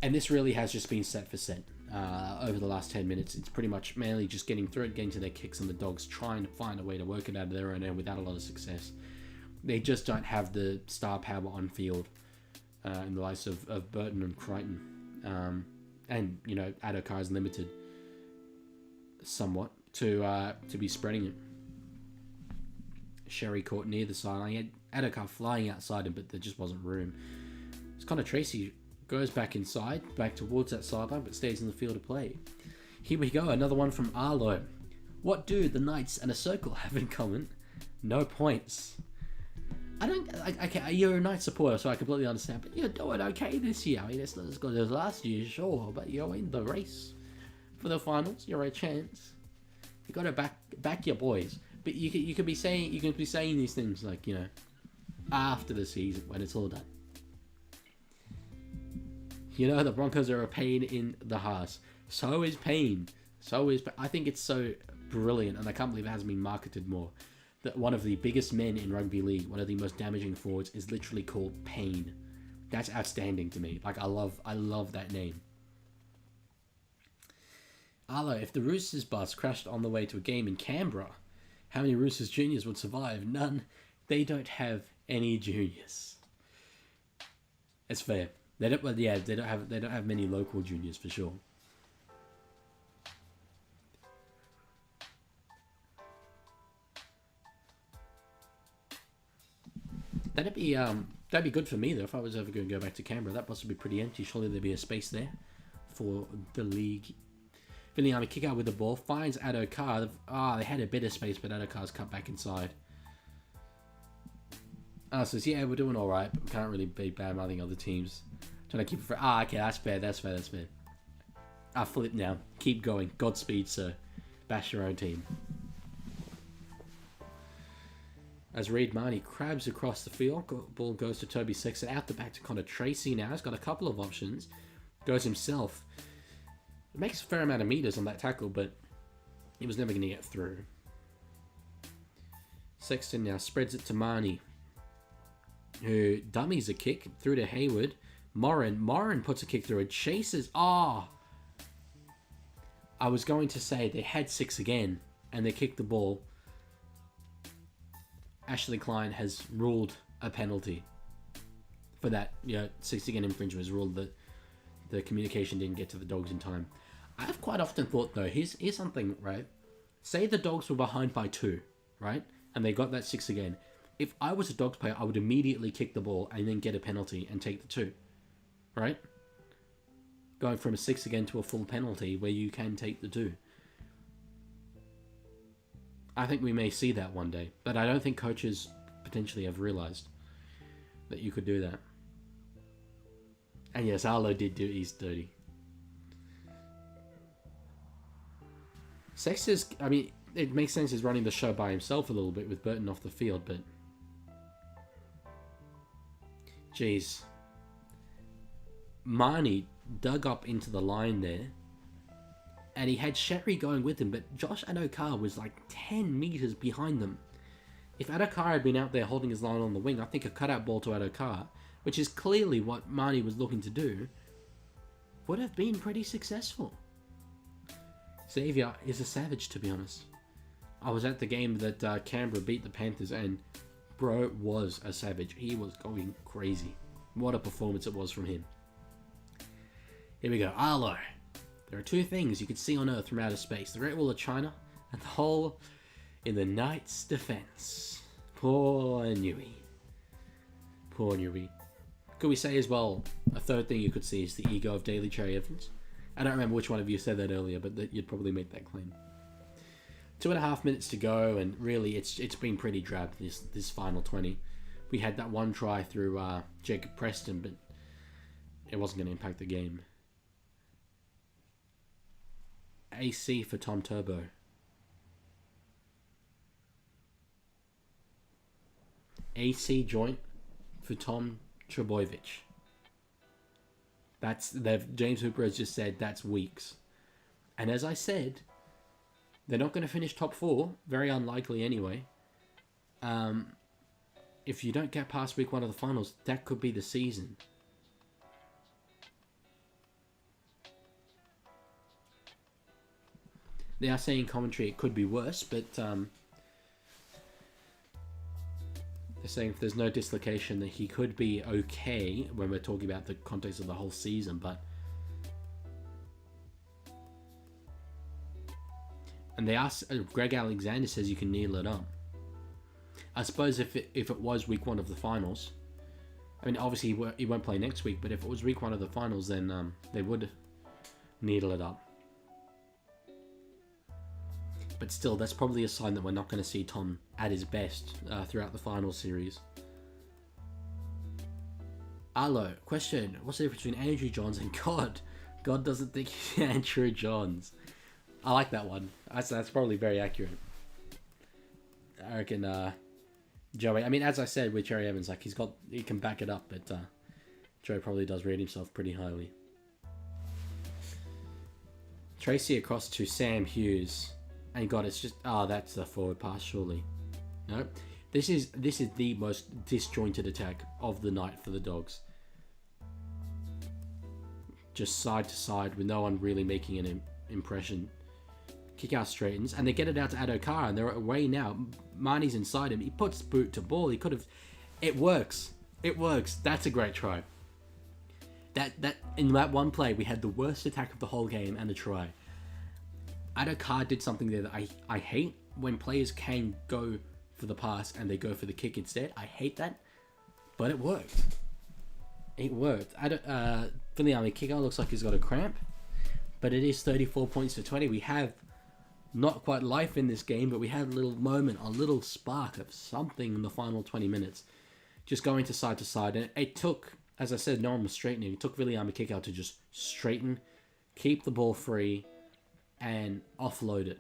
And this really has just been set for set. Over the last 10 minutes, it's pretty much Manly just getting through it, getting to their kicks, and the Dogs trying to find a way to work it out of their own end without a lot of success. They just don't have the star power on field in the likes of Burton and Crichton. And, you know, Adokar is limited somewhat to be spreading it. Sherry caught near the sideline. He had Adokar flying outside him, but there just wasn't room. It's Connor Tracy goes back inside, back towards that sideline, but stays in the field of play. Here we go, another one from Arlo. What do the Knights and a circle have in common? No points. I don't. Okay, you're a Knights supporter, so I completely understand. But you're doing okay this year. I mean, it's not as good as last year, sure, but you're in the race for the finals. You're a chance. You got to back your boys. But you could be saying these things like, you know, after the season when it's all done. You know, the Broncos are a pain in the arse. So is Pain. I think it's so brilliant, and I can't believe it hasn't been marketed more. That one of the biggest men in rugby league, one of the most damaging forwards, is literally called Pain. That's outstanding to me. Like, I love that name. Arlo, if the Roosters bus crashed on the way to a game in Canberra, how many Roosters juniors would survive? None. They don't have any juniors. It's fair. They don't have many local juniors for sure. That'd be good for me though. If I was ever going to go back to Canberra, that bus would be pretty empty. Surely there'd be a space there for the league. Finley Army kick out with the ball, finds Addo-Carr. They had a bit of space, but Addo-Carr's cut back inside. Says, yeah, we're doing all right, but we can't really be bad-mouthing other teams. Trying to keep it for... okay, that's fair. Flip now. Keep going. Godspeed, sir. Bash your own team. As Reid Marnie crabs across the field, ball goes to Toby Sexton. Out the back to Connor Tracy now. He's got a couple of options. Goes himself. It makes a fair amount of meters on that tackle, but he was never going to get through. Sexton now spreads it to Marnie, who dummies a kick through to Hayward. Morin puts a kick through. It chases. I was going to say they had 6 again, and they kicked the ball. Ashley Klein has ruled a penalty for that. 6 again infringement, has ruled that the communication didn't get to the Dogs in time. I've quite often thought, though, here's something, right? Say the Dogs were behind by 2, right? And they got that 6 again. If I was a Dogs player, I would immediately kick the ball and then get a penalty and take the 2, right? Going from a 6 again to a full penalty where you can take the 2. I think we may see that one day, but I don't think coaches potentially have realised that you could do that. And yes, Arlo did do his dirty. Sextus, I mean, it makes sense he's running the show by himself a little bit with Burton off the field, but... Jeez. Marnie dug up into the line there, and he had Sherry going with him, but Josh Addo-Carr was like 10 metres behind them. If Addo-Carr had been out there holding his line on the wing, I think a cutout ball to Addo-Carr, which is clearly what Marnie was looking to do, would have been pretty successful. Xavier is a savage, to be honest. I was at the game that Canberra beat the Panthers, and bro was a savage. He was going crazy. What a performance it was from him. Here we go. Arlo. There are 2 things you could see on Earth from outer space. The Great Wall of China and the hole in the Knights' defence. Poor Nui. Could we say as well, a 3rd thing you could see is the ego of Daly Cherry Evans? I don't remember which one of you said that earlier, but you'd probably make that claim. 2.5 minutes to go, and really it's been pretty drab, this final 20. We had that one try through Jacob Preston, but it wasn't going to impact the game. AC for Tom Turbo. AC joint for Tom Trbojevic. James Hooper has just said that's weeks. And as I said, they're not going to finish top 4. Very unlikely anyway. If you don't get past week 1 of the finals, that could be the season. They are saying commentary it could be worse, but they're saying if there's no dislocation that he could be okay when we're talking about the context of the whole season, but... And they ask, Greg Alexander says you can kneel it up. I suppose if it was week 1 of the finals, I mean, obviously he won't play next week, but if it was week 1 of the finals, then they would needle it up. But still, that's probably a sign that we're not going to see Tom at his best throughout the final series. Arlo, question. What's the difference between Andrew Johns and God? God doesn't think he's Andrew Johns. I like that one. That's probably very accurate. I reckon Joey, I mean, as I said with Cherry Evans, like he can back it up, but Joey probably does rate himself pretty highly. Tracy across to Sam Hughes. And God, it's just that's the forward pass, surely. No. This is the most disjointed attack of the night for the Dogs. Just side to side with no one really making an impression. Kick out straightens, and they get it out to Adokar, and they're away now. Marnie's inside him. He puts boot to ball. He could have. It works. It works. That's a great try. That in that one play, we had the worst attack of the whole game and a try. Adokar did something there that I hate when players can go for the pass and they go for the kick instead. I hate that, but it worked. It worked. Viliami kicker looks like he's got a cramp, but it is 34 points to 20. We have not quite life in this game, but we had a little moment, a little spark of something in the final 20 minutes. Just going to side, and it took, as I said, no one was straightening. It took Viliami kick out to just straighten, keep the ball free, and offload it.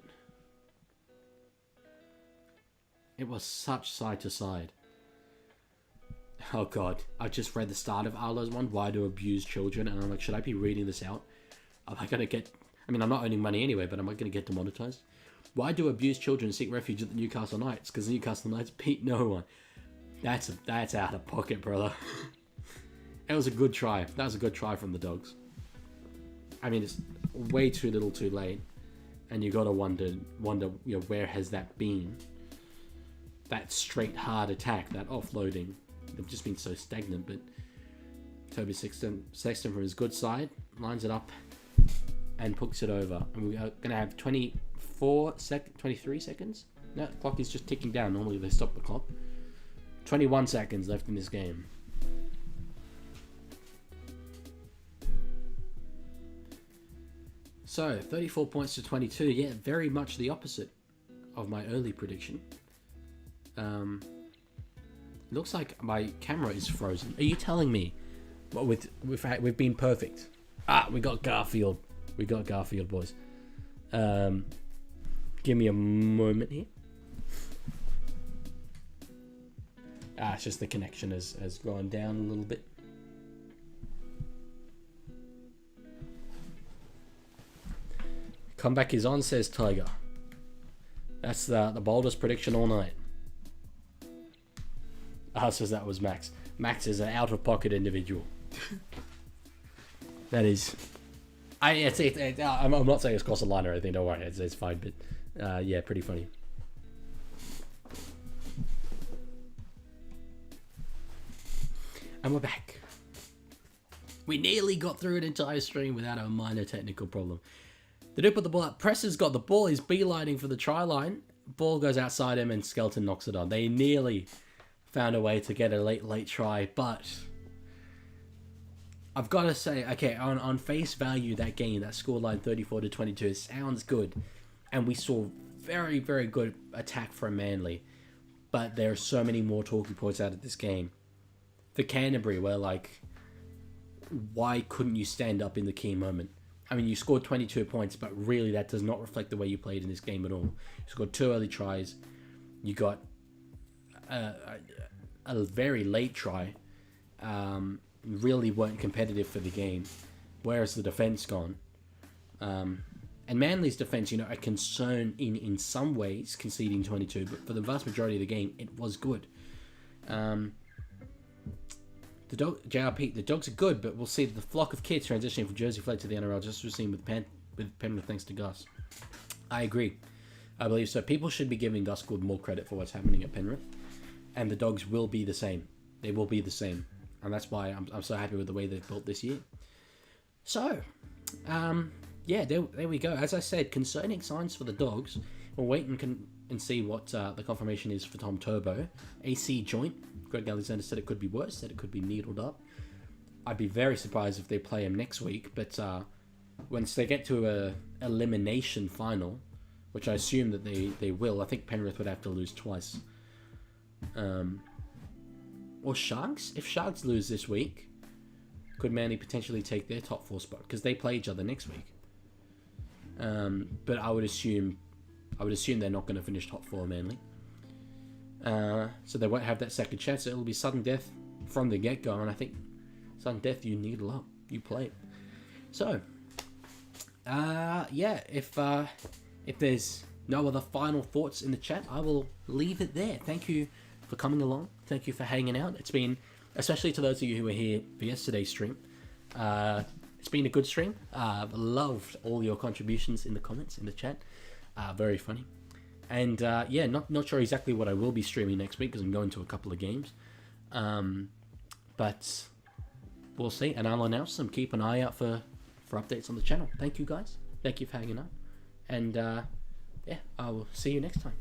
It was such side to side. Oh God, I just read the start of Arlo's one, why to abuse children, and I'm like, should I be reading this out? Am I going to get, I mean, I'm not earning money anyway, but am I going to get demonetized? Why do abuse children seek refuge at the Newcastle Knights? Because the Newcastle Knights beat no one. That's out of pocket, brother. It was a good try. That was a good try from the Dogs. I mean, it's way too little too late. And you got to wonder, you know, where has that been? That straight hard attack, that offloading. They've just been so stagnant, but Toby Sexton from his good side lines it up and puts it over. And we are going to have 23 seconds? No, the clock is just ticking down. Normally they stop the clock. 21 seconds left in this game. So, 34 points to 22. Yeah, very much the opposite of my early prediction. Looks like my camera is frozen. Are you telling me? Well, we've been perfect. We got Garfield. We got Garfield, boys. Give me a moment here. It's just the connection has gone down a little bit. Comeback is on, says Tiger. That's the boldest prediction all night. Says that was Max. Max is an out-of-pocket individual. That is... I'm not saying it's cross the line or anything, don't worry, it's fine, but yeah, pretty funny. And we're back. We nearly got through an entire stream without a minor technical problem. They do put the ball up. Presser's got the ball. He's beelining for the try line. Ball goes outside him and Skelton knocks it on. They nearly found a way to get a late try, but I've got to say, okay, on face value, that game, that scoreline 34 to 22, it sounds good. And we saw very, very good attack from Manly. But there are so many more talking points out of this game. For Canterbury, where like, why couldn't you stand up in the key moment? I mean, you scored 22 points, but really that does not reflect the way you played in this game at all. You scored 2 early tries. You got a very late try. Really weren't competitive for the game. Whereas the defence gone. And Manly's defence, a concern in some ways, conceding 22. But for the vast majority of the game, it was good. JRP, the Dogs are good, but we'll see the flock of kids transitioning from Jersey Flag to the NRL, just as we've seen with Penrith, thanks to Gus. I agree. I believe so. People should be giving Gus Gould more credit for what's happening at Penrith, and the Dogs will be the same. They will be the and that's why I'm so happy with the way they've built this year. So, yeah, there we go. As I said, concerning signs for the Dogs. We'll wait and see what the confirmation is for Tom Turbo. AC joint. Greg Alexander said it could be worse, said it could be needled up. I'd be very surprised if they play him next week, but once they get to a elimination final, which I assume that they will, I think Penrith would have to lose twice. Or Sharks? If Sharks lose this week, could Manly potentially take their top 4 spot? Because they play each other next week. But I would assume they're not going to finish top 4, Manly. So they won't have that second chance. It'll be sudden death from the get-go, and I think sudden death, you needle up, you play it. So, yeah, if there's no other final thoughts in the chat, I will leave it there. Thank you for coming along. Thank you for hanging out. It's been, especially to those of you who were here for yesterday's stream, it's been a good stream. I've loved all your contributions in the comments, in the chat. Very funny. And yeah, not sure exactly what I will be streaming next week because I'm going to a couple of games. But we'll see, and I'll announce them. Keep an eye out for updates on the channel. Thank you guys. Thank you for hanging out. And yeah, I will see you next time.